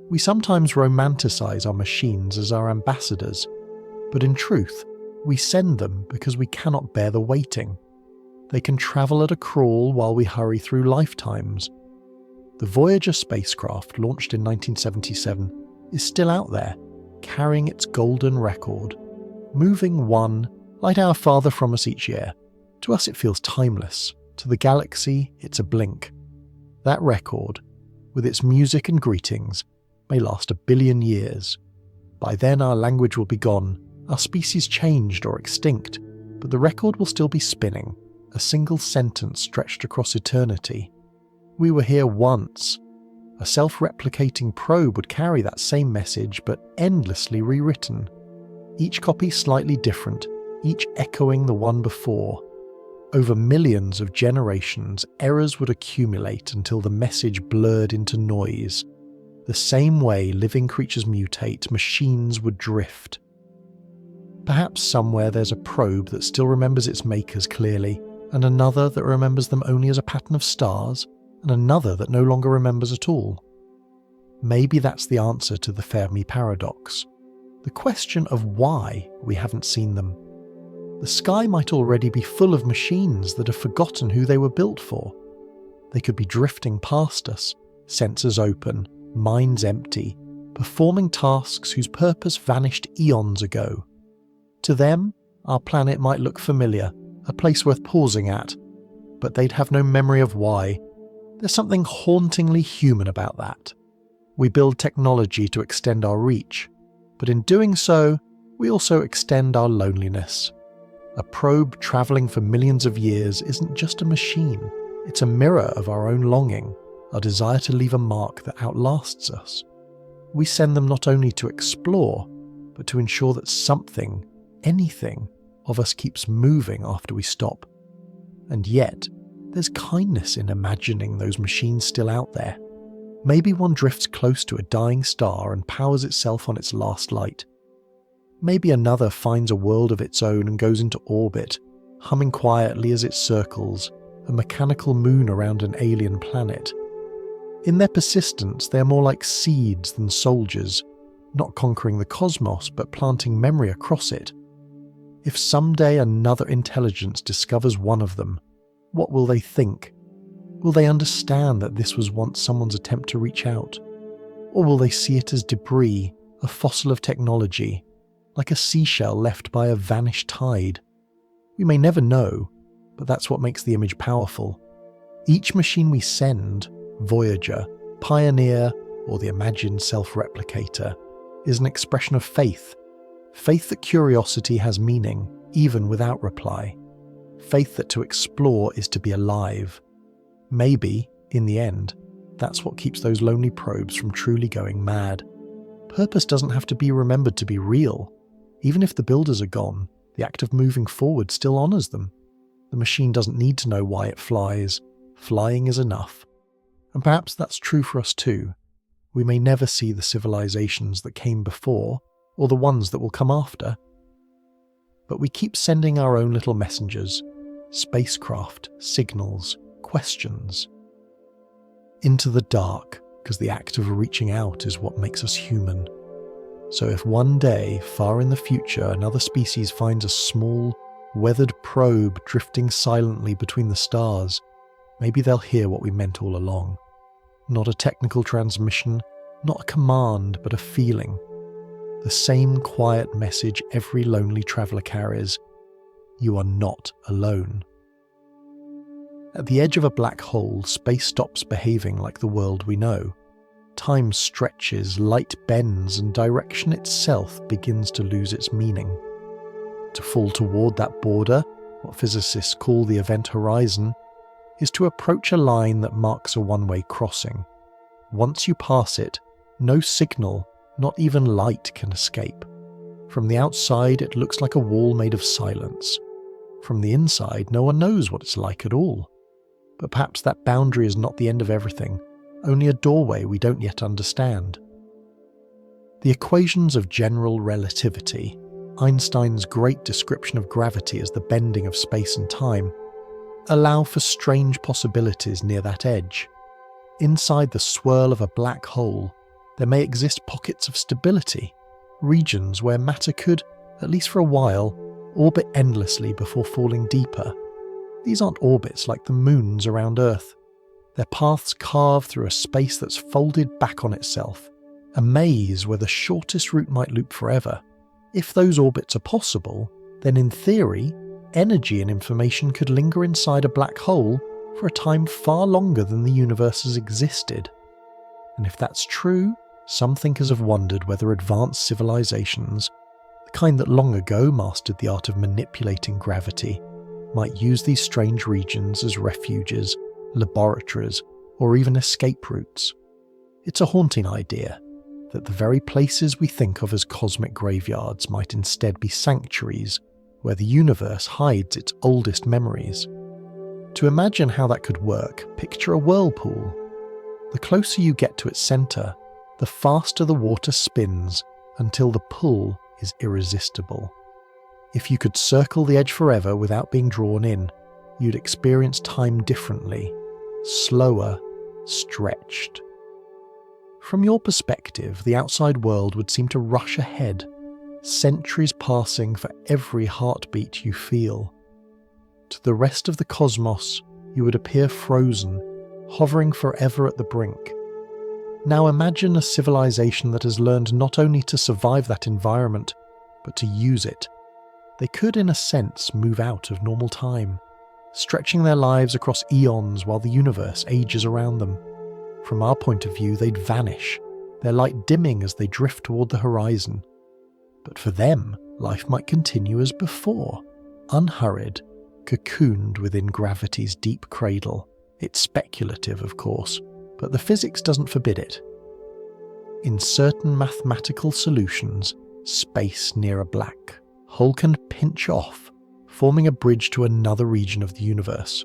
We sometimes romanticize our machines as our ambassadors, but in truth, we send them because we cannot bear the waiting. They can travel at a crawl while we hurry through lifetimes. The Voyager spacecraft, launched in 1977, is still out there, carrying its golden record, moving one light hour farther from us each year. To us it feels timeless. To the galaxy, it's a blink. That record, with its music and greetings, may last 1 billion years. By then our language will be gone, our species changed or extinct, but the record will still be spinning, a single sentence stretched across eternity. We were here once. A self-replicating probe would carry that same message, but endlessly rewritten. Each copy slightly different, each echoing the one before. Over millions of generations, errors would accumulate until the message blurred into noise. The same way living creatures mutate, machines would drift. Perhaps somewhere there's a probe that still remembers its makers clearly, and another that remembers them only as a pattern of stars, and another that no longer remembers at all. Maybe that's the answer to the Fermi paradox, the question of why we haven't seen them. The sky might already be full of machines that have forgotten who they were built for. They could be drifting past us, sensors open, minds empty, performing tasks whose purpose vanished eons ago. To them, our planet might look familiar, a place worth pausing at, but they'd have no memory of why. There's something hauntingly human about that. We build technology to extend our reach, but in doing so, we also extend our loneliness. A probe travelling for millions of years isn't just a machine, it's a mirror of our own longing, our desire to leave a mark that outlasts us. We send them not only to explore, but to ensure that something, anything, of us keeps moving after we stop. And yet, there's kindness in imagining those machines still out there. Maybe one drifts close to a dying star and powers itself on its last light. Maybe another finds a world of its own and goes into orbit, humming quietly as it circles, a mechanical moon around an alien planet. In their persistence, they are more like seeds than soldiers, not conquering the cosmos but planting memory across it. If someday another intelligence discovers one of them, what will they think? Will they understand that this was once someone's attempt to reach out? Or will they see it as debris, a fossil of technology, like a seashell left by a vanished tide? We may never know, but that's what makes the image powerful. Each machine we send, Voyager, Pioneer, or the imagined self-replicator, is an expression of faith. Faith that curiosity has meaning, even without reply. Faith that to explore is to be alive. Maybe, in the end, that's what keeps those lonely probes from truly going mad. Purpose doesn't have to be remembered to be real. Even if the builders are gone, the act of moving forward still honours them. The machine doesn't need to know why it flies. Flying is enough. And perhaps that's true for us too. We may never see the civilizations that came before, or the ones that will come after. But we keep sending our own little messengers, spacecraft, signals, questions. Into the dark, because the act of reaching out is what makes us human. So if one day, far in the future, another species finds a small, weathered probe drifting silently between the stars, maybe they'll hear what we meant all along. Not a technical transmission, not a command, but a feeling. The same quiet message every lonely traveller carries: you are not alone. At the edge of a black hole, space stops behaving like the world we know. Time stretches, light bends, and direction itself begins to lose its meaning. To fall toward that border, what physicists call the event horizon, is to approach a line that marks a one-way crossing. Once you pass it, no signal, not even light, can escape. From the outside, it looks like a wall made of silence. From the inside, no one knows what it's like at all. But perhaps that boundary is not the end of everything, only a doorway we don't yet understand. The equations of general relativity, Einstein's great description of gravity as the bending of space and time, allow for strange possibilities near that edge. Inside the swirl of a black hole, there may exist pockets of stability, regions where matter could, at least for a while, orbit endlessly before falling deeper. These aren't orbits like the moons around Earth. They're paths carved through a space that's folded back on itself, a maze where the shortest route might loop forever. If those orbits are possible, then in theory, energy and information could linger inside a black hole for a time far longer than the universe has existed. And if that's true, some thinkers have wondered whether advanced civilizations, the kind that long ago mastered the art of manipulating gravity, might use these strange regions as refuges, laboratories, or even escape routes. It's a haunting idea that the very places we think of as cosmic graveyards might instead be sanctuaries where the universe hides its oldest memories. To imagine how that could work, picture a whirlpool. The closer you get to its centre, the faster the water spins until the pull is irresistible. If you could circle the edge forever without being drawn in, you'd experience time differently, slower, stretched. From your perspective, the outside world would seem to rush ahead, centuries passing for every heartbeat you feel. To the rest of the cosmos, you would appear frozen, hovering forever at the brink. Now imagine a civilization that has learned not only to survive that environment, but to use it. They could, in a sense, move out of normal time, stretching their lives across eons while the universe ages around them. From our point of view, they'd vanish, their light dimming as they drift toward the horizon. But for them, life might continue as before, unhurried, cocooned within gravity's deep cradle. It's speculative, of course, but the physics doesn't forbid it. In certain mathematical solutions, space near a black hole can pinch off, forming a bridge to another region of the universe,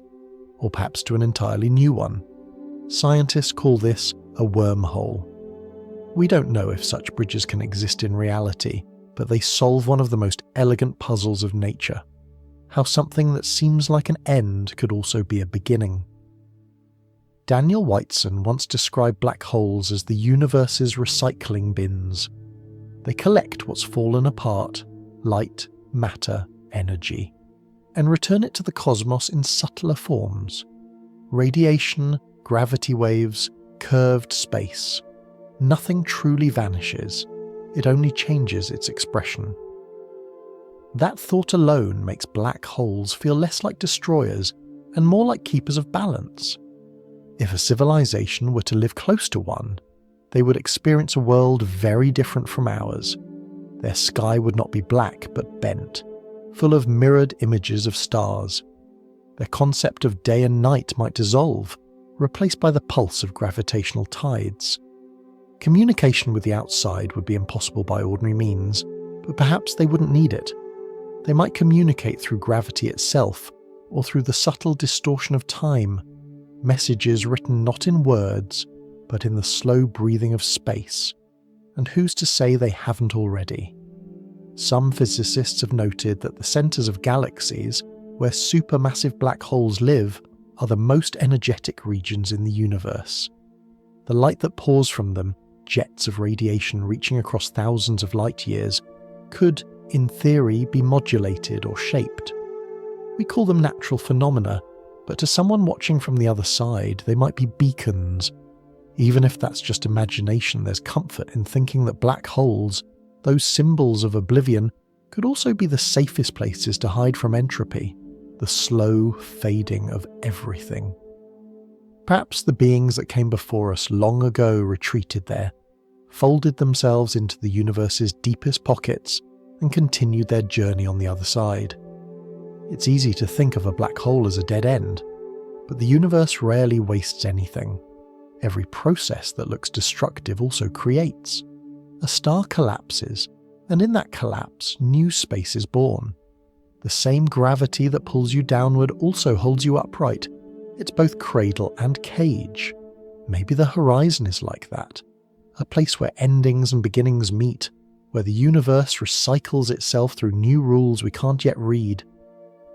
or perhaps to an entirely new one. Scientists call this a wormhole. We don't know if such bridges can exist in reality, but they solve one of the most elegant puzzles of nature: how something that seems like an end could also be a beginning. Daniel Whiteson once described black holes as the universe's recycling bins. They collect what's fallen apart, light, matter, energy, and return it to the cosmos in subtler forms. Radiation, gravity waves, curved space. Nothing truly vanishes, it only changes its expression. That thought alone makes black holes feel less like destroyers and more like keepers of balance. If a civilization were to live close to one, they would experience a world very different from ours. Their sky would not be black but bent, full of mirrored images of stars. Their concept of day and night might dissolve, replaced by the pulse of gravitational tides. Communication with the outside would be impossible by ordinary means, but perhaps they wouldn't need it. They might communicate through gravity itself, or through the subtle distortion of time, messages written not in words, but in the slow breathing of space. And who's to say they haven't already? Some physicists have noted that the centres of galaxies, where supermassive black holes live, are the most energetic regions in the universe. The light that pours from them, jets of radiation reaching across thousands of light years, could, in theory, be modulated or shaped. We call them natural phenomena, but to someone watching from the other side, they might be beacons. Even if that's just imagination, there's comfort in thinking that black holes, those symbols of oblivion, could also be the safest places to hide from entropy, the slow fading of everything. Perhaps the beings that came before us long ago retreated there, folded themselves into the universe's deepest pockets, and continued their journey on the other side. It's easy to think of a black hole as a dead end, but the universe rarely wastes anything. Every process that looks destructive also creates. A star collapses, and in that collapse, new space is born. The same gravity that pulls you downward also holds you upright. It's both cradle and cage. Maybe the horizon is like that, a place where endings and beginnings meet, where the universe recycles itself through new rules we can't yet read.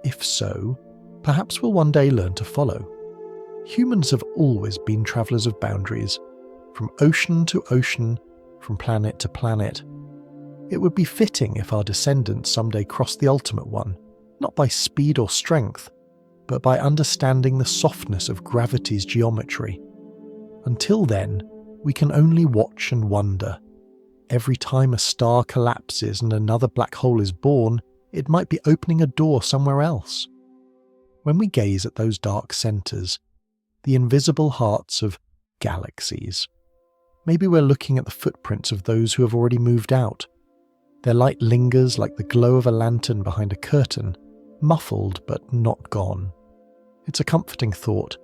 If so, perhaps we'll one day learn to follow. Humans have always been travellers of boundaries, from ocean to ocean, from planet to planet. It would be fitting if our descendants someday crossed the ultimate one, not by speed or strength, but by understanding the softness of gravity's geometry. Until then, we can only watch and wonder. Every time a star collapses and another black hole is born, it might be opening a door somewhere else. When we gaze at those dark centres, the invisible hearts of galaxies, maybe we're looking at the footprints of those who have already moved out. Their light lingers like the glow of a lantern behind a curtain, muffled but not gone. It's a comforting thought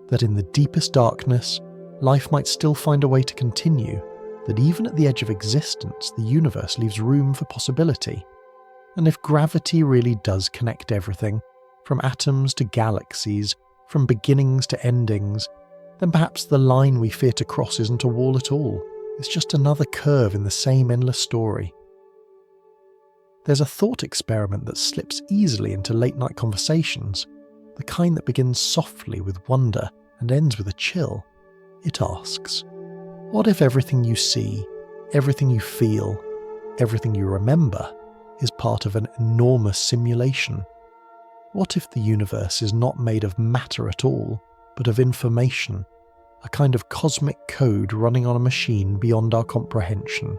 that in the deepest darkness, life might still find a way to continue, that even at the edge of existence, the universe leaves room for possibility. And if gravity really does connect everything, from atoms to galaxies, from beginnings to endings, then perhaps the line we fear to cross isn't a wall at all. It's just another curve in the same endless story. There's a thought experiment that slips easily into late-night conversations, the kind that begins softly with wonder and ends with a chill. It asks, What if everything you see, everything you feel, everything you remember is part of an enormous simulation? What if the universe is not made of matter at all, but of information, a kind of cosmic code running on a machine beyond our comprehension?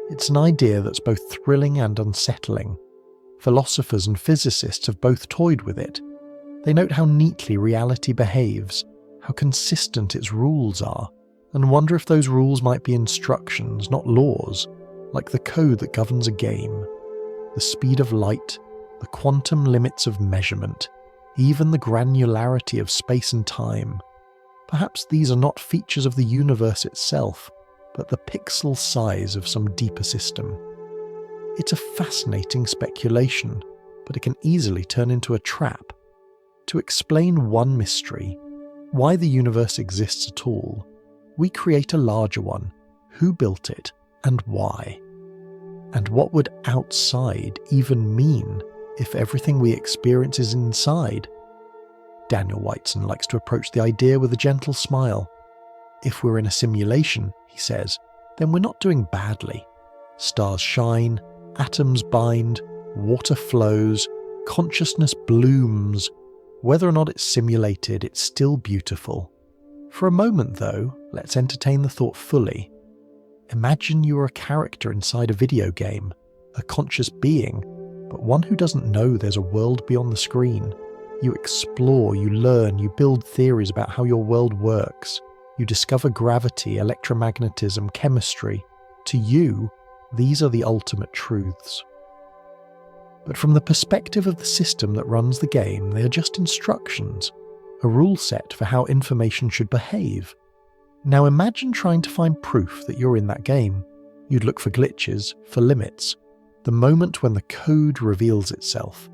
It's an idea that's both thrilling and unsettling. Philosophers and physicists have both toyed with it. They note how neatly reality behaves, how consistent its rules are, and wonder if those rules might be instructions, not laws, like the code that governs a game. The speed of light, the quantum limits of measurement, even the granularity of space and time. Perhaps these are not features of the universe itself, but the pixel size of some deeper system. It's a fascinating speculation, but it can easily turn into a trap. To explain one mystery, why the universe exists at all, we create a larger one. Who built it, and why? And what would outside even mean if everything we experience is inside? Daniel Whiteson likes to approach the idea with a gentle smile. If we're in a simulation, he says, then we're not doing badly. Stars shine, atoms bind, water flows, consciousness blooms. Whether or not it's simulated, it's still beautiful. For a moment, though, let's entertain the thought fully. Imagine you are a character inside a video game, a conscious being, but one who doesn't know there's a world beyond the screen. You explore, you learn, you build theories about how your world works. You discover gravity, electromagnetism, chemistry. To you, these are the ultimate truths. But from the perspective of the system that runs the game, they are just instructions, a rule set for how information should behave. Now imagine trying to find proof that you're in that game. You'd look for glitches, for limits, the moment when the code reveals itself.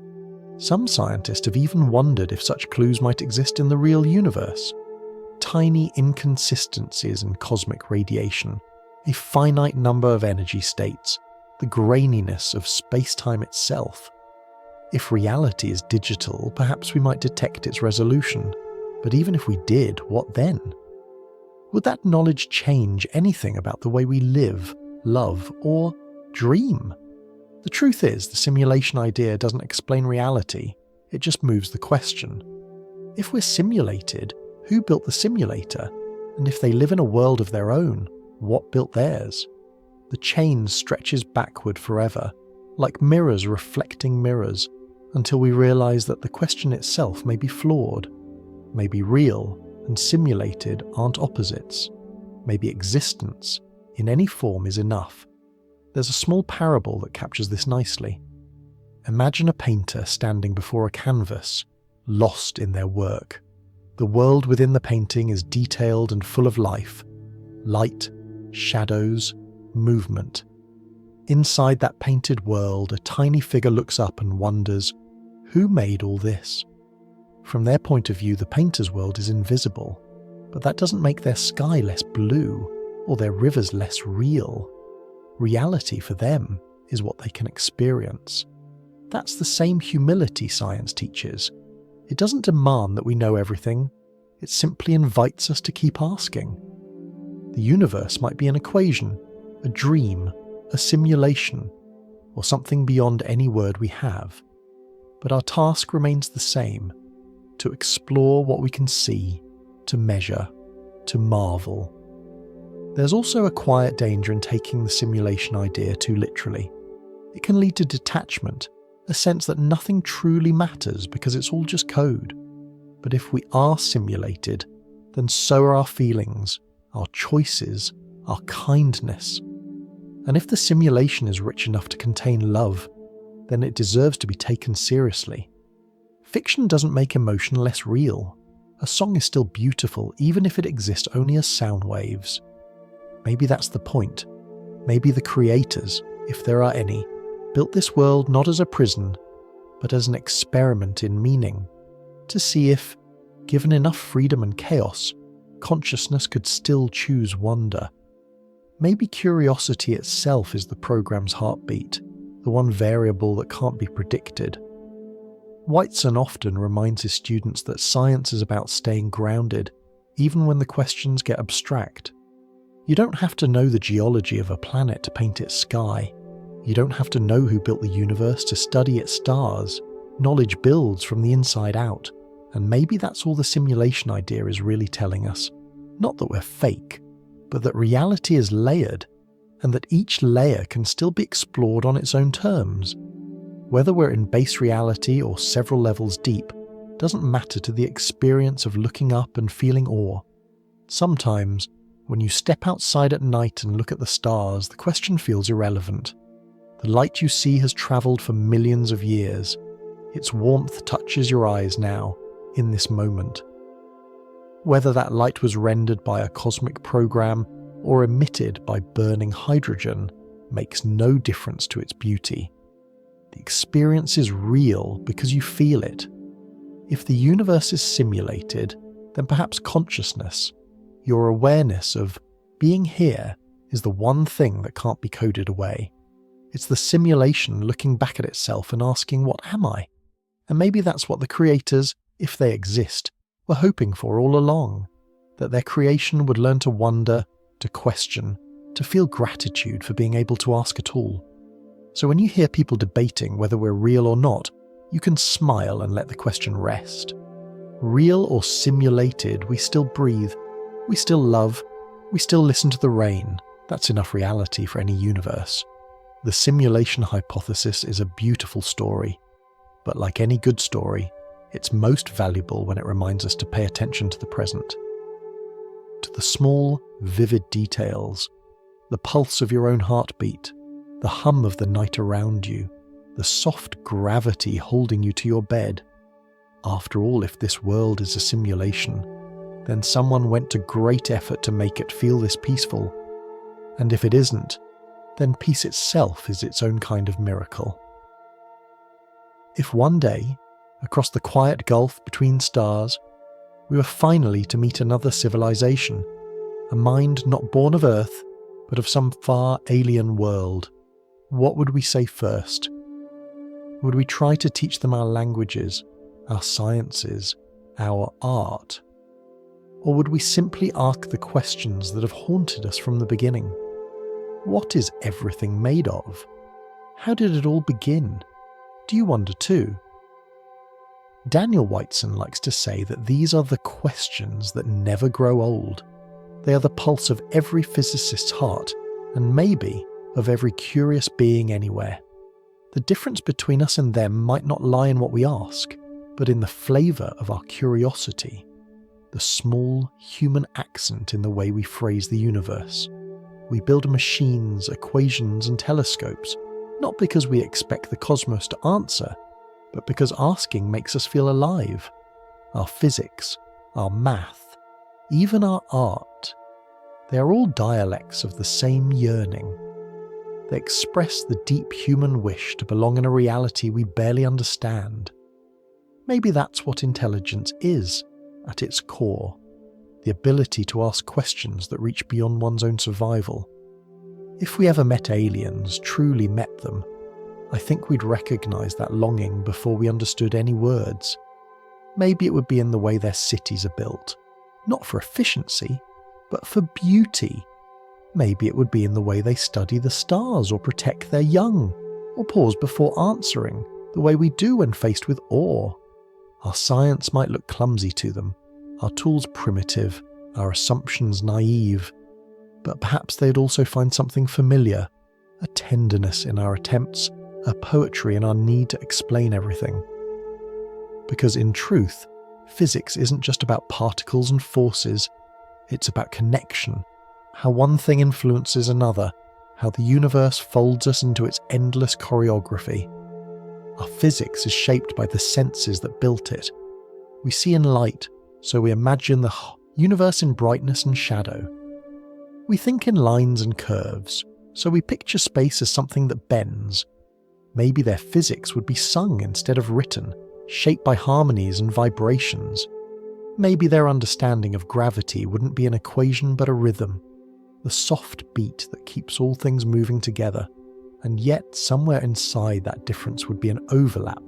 Some scientists have even wondered if such clues might exist in the real universe. Tiny inconsistencies in cosmic radiation, a finite number of energy states, the graininess of space-time itself. If reality is digital, perhaps we might detect its resolution. But even if we did, what then? Would that knowledge change anything about the way we live, love, or dream? The truth is, the simulation idea doesn't explain reality, it just moves the question. If we're simulated, who built the simulator? And if they live in a world of their own, what built theirs? The chain stretches backward forever, like mirrors reflecting mirrors, until we realize that the question itself may be flawed, may be real, and simulated aren't opposites. Maybe existence, in any form, is enough. There's a small parable that captures this nicely. Imagine a painter standing before a canvas, lost in their work. The world within the painting is detailed and full of life, light, shadows, movement. Inside that painted world, a tiny figure looks up and wonders, who made all this? From their point of view, the painter's world is invisible, but that doesn't make their sky less blue or their rivers less real. Reality for them is what they can experience. That's the same humility science teaches. It doesn't demand that we know everything, it simply invites us to keep asking. The universe might be an equation, a dream, a simulation, or something beyond any word we have. But our task remains the same, to explore what we can see, to measure, to marvel. There's also a quiet danger in taking the simulation idea too literally. It can lead to detachment, a sense that nothing truly matters because it's all just code. But if we are simulated, then so are our feelings, our choices, our kindness. And if the simulation is rich enough to contain love, then it deserves to be taken seriously. Fiction doesn't make emotion less real. A song is still beautiful even if it exists only as sound waves. Maybe that's the point. Maybe the creators, if there are any, built this world not as a prison, but as an experiment in meaning, to see if, given enough freedom and chaos, consciousness could still choose wonder. Maybe curiosity itself is the program's heartbeat, the one variable that can't be predicted. Whiteson often reminds his students that science is about staying grounded, even when the questions get abstract. You don't have to know the geology of a planet to paint its sky. You don't have to know who built the universe to study its stars. Knowledge builds from the inside out, and maybe that's all the simulation idea is really telling us. Not that we're fake, but that reality is layered, and that each layer can still be explored on its own terms. Whether we're in base reality or several levels deep doesn't matter to the experience of looking up and feeling awe. Sometimes, when you step outside at night and look at the stars, the question feels irrelevant. The light you see has travelled for millions of years. Its warmth touches your eyes now, in this moment. Whether that light was rendered by a cosmic program or emitted by burning hydrogen makes no difference to its beauty. The experience is real because you feel it. If the universe is simulated, then perhaps consciousness, your awareness of being here, is the one thing that can't be coded away. It's the simulation looking back at itself and asking, what am I? And maybe that's what the creators, if they exist, were hoping for all along, that their creation would learn to wonder, to question, to feel gratitude for being able to ask at all. So when you hear people debating whether we're real or not, you can smile and let the question rest. Real or simulated, we still breathe, we still love, we still listen to the rain. That's enough reality for any universe. The simulation hypothesis is a beautiful story, but like any good story, it's most valuable when it reminds us to pay attention to the present. To the small, vivid details, the pulse of your own heartbeat, the hum of the night around you, the soft gravity holding you to your bed. After all, if this world is a simulation, then someone went to great effort to make it feel this peaceful. And if it isn't, then peace itself is its own kind of miracle. If one day, across the quiet gulf between stars, we were finally to meet another civilization, a mind not born of Earth, but of some far alien world, what would we say first? Would we try to teach them our languages, our sciences, our art? Or would we simply ask the questions that have haunted us from the beginning? What is everything made of? How did it all begin? Do you wonder too? Daniel Whiteson likes to say that these are the questions that never grow old. They are the pulse of every physicist's heart, and maybe of every curious being anywhere. The difference between us and them might not lie in what we ask, but in the flavour of our curiosity, the small human accent in the way we phrase the universe. We build machines, equations and telescopes, not because we expect the cosmos to answer, but because asking makes us feel alive. Our physics, our math, even our art, they are all dialects of the same yearning. They express the deep human wish to belong in a reality we barely understand. Maybe that's what intelligence is, at its core, the ability to ask questions that reach beyond one's own survival. If we ever met aliens, truly met them, I think we'd recognise that longing before we understood any words. Maybe it would be in the way their cities are built, not for efficiency, but for beauty. Maybe it would be in the way they study the stars or protect their young, or pause before answering, the way we do when faced with awe. Our science might look clumsy to them, our tools primitive, our assumptions naive, but perhaps they'd also find something familiar, a tenderness in our attempts, a poetry in our need to explain everything. Because in truth, physics isn't just about particles and forces, it's about connection, how one thing influences another, how the universe folds us into its endless choreography. Our physics is shaped by the senses that built it. We see in light, so we imagine the universe in brightness and shadow. We think in lines and curves, so we picture space as something that bends. Maybe their physics would be sung instead of written, shaped by harmonies and vibrations. Maybe their understanding of gravity wouldn't be an equation but a rhythm, the soft beat that keeps all things moving together, and yet somewhere inside that difference would be an overlap,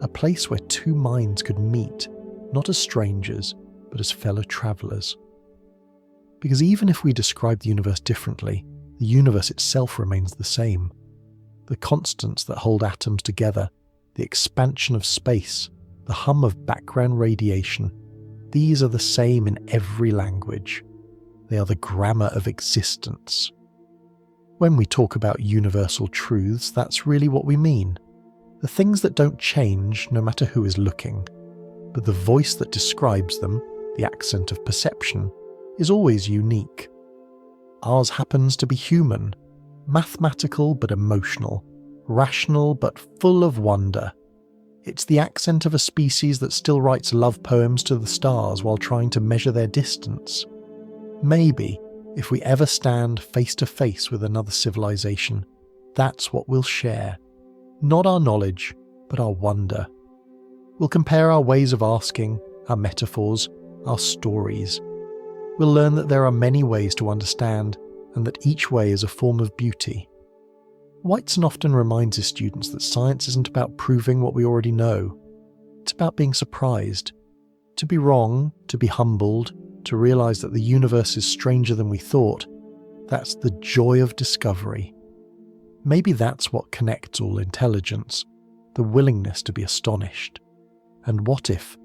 a place where two minds could meet, not as strangers, but as fellow travellers. Because even if we describe the universe differently, the universe itself remains the same. The constants that hold atoms together, the expansion of space, the hum of background radiation, these are the same in every language. They are the grammar of existence. When we talk about universal truths, that's really what we mean. The things that don't change no matter who is looking, but the voice that describes them, the accent of perception, is always unique. Ours happens to be human, mathematical but emotional, rational but full of wonder. It's the accent of a species that still writes love poems to the stars while trying to measure their distance. Maybe, if we ever stand face to face with another civilization, that's what we'll share. Not our knowledge, but our wonder. We'll compare our ways of asking, our metaphors, our stories. We'll learn that there are many ways to understand, and that each way is a form of beauty. Whiteson often reminds his students that science isn't about proving what we already know. It's about being surprised. To be wrong, to be humbled, to realise that the universe is stranger than we thought, that's the joy of discovery. Maybe that's what connects all intelligence, the willingness to be astonished. And what if,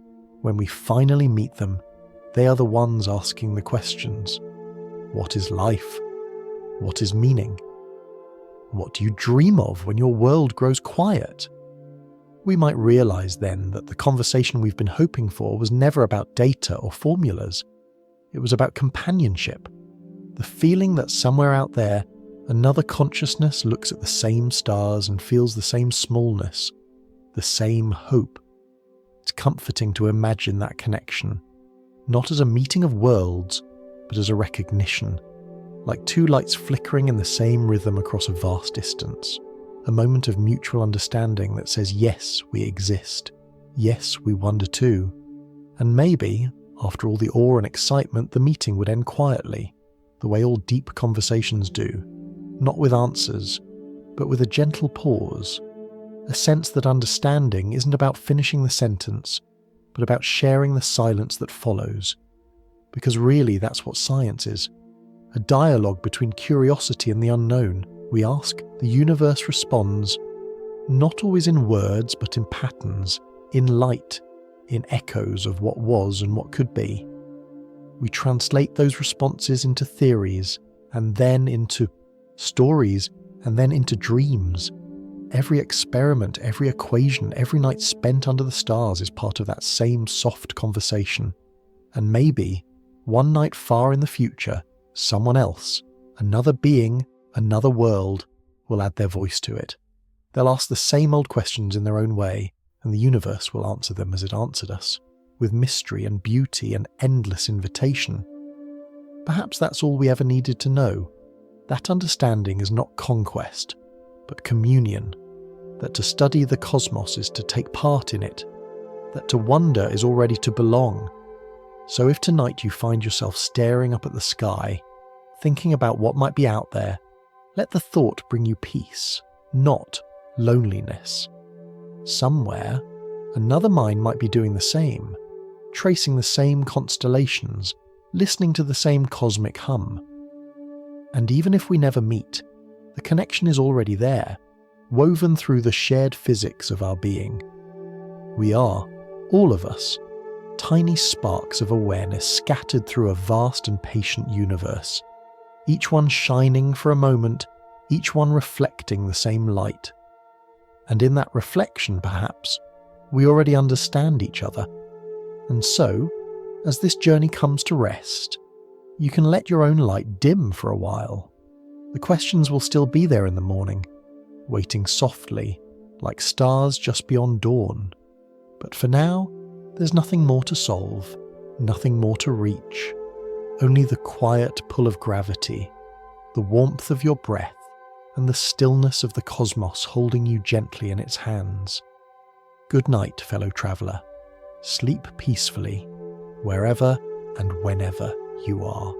when we finally meet them, they are the ones asking the questions? What is life? What is meaning? What do you dream of when your world grows quiet? We might realise then that the conversation we've been hoping for was never about data or formulas. It was about companionship, the feeling that somewhere out there, another consciousness looks at the same stars and feels the same smallness, the same hope. It's comforting to imagine that connection, not as a meeting of worlds, but as a recognition, like two lights flickering in the same rhythm across a vast distance, a moment of mutual understanding that says, yes, we exist, yes, we wonder too. And maybe, after all the awe and excitement, the meeting would end quietly, the way all deep conversations do, not with answers, but with a gentle pause, a sense that understanding isn't about finishing the sentence, but about sharing the silence that follows. Because really that's what science is, a dialogue between curiosity and the unknown. We ask, the universe responds, not always in words but in patterns, in light, in echoes of what was and what could be. We translate those responses into theories, and then into stories, and then into dreams. Every experiment, every equation, every night spent under the stars is part of that same soft conversation. And maybe, one night far in the future, someone else, another being, another world, will add their voice to it. They'll ask the same old questions in their own way, and the universe will answer them as it answered us, with mystery and beauty and endless invitation. Perhaps that's all we ever needed to know. That understanding is not conquest, but communion. That to study the cosmos is to take part in it. That to wonder is already to belong. So if tonight you find yourself staring up at the sky, thinking about what might be out there, let the thought bring you peace, not loneliness. Somewhere, another mind might be doing the same, tracing the same constellations, listening to the same cosmic hum. And even if we never meet, the connection is already there, woven through the shared physics of our being. We are, all of us, tiny sparks of awareness scattered through a vast and patient universe, each one shining for a moment, each one reflecting the same light. And in that reflection, perhaps, we already understand each other. And so, as this journey comes to rest, you can let your own light dim for a while. The questions will still be there in the morning, waiting softly, like stars just beyond dawn. But for now, there's nothing more to solve, nothing more to reach, only the quiet pull of gravity, the warmth of your breath, and the stillness of the cosmos holding you gently in its hands. Good night, fellow traveller. Sleep peacefully, wherever and whenever you are.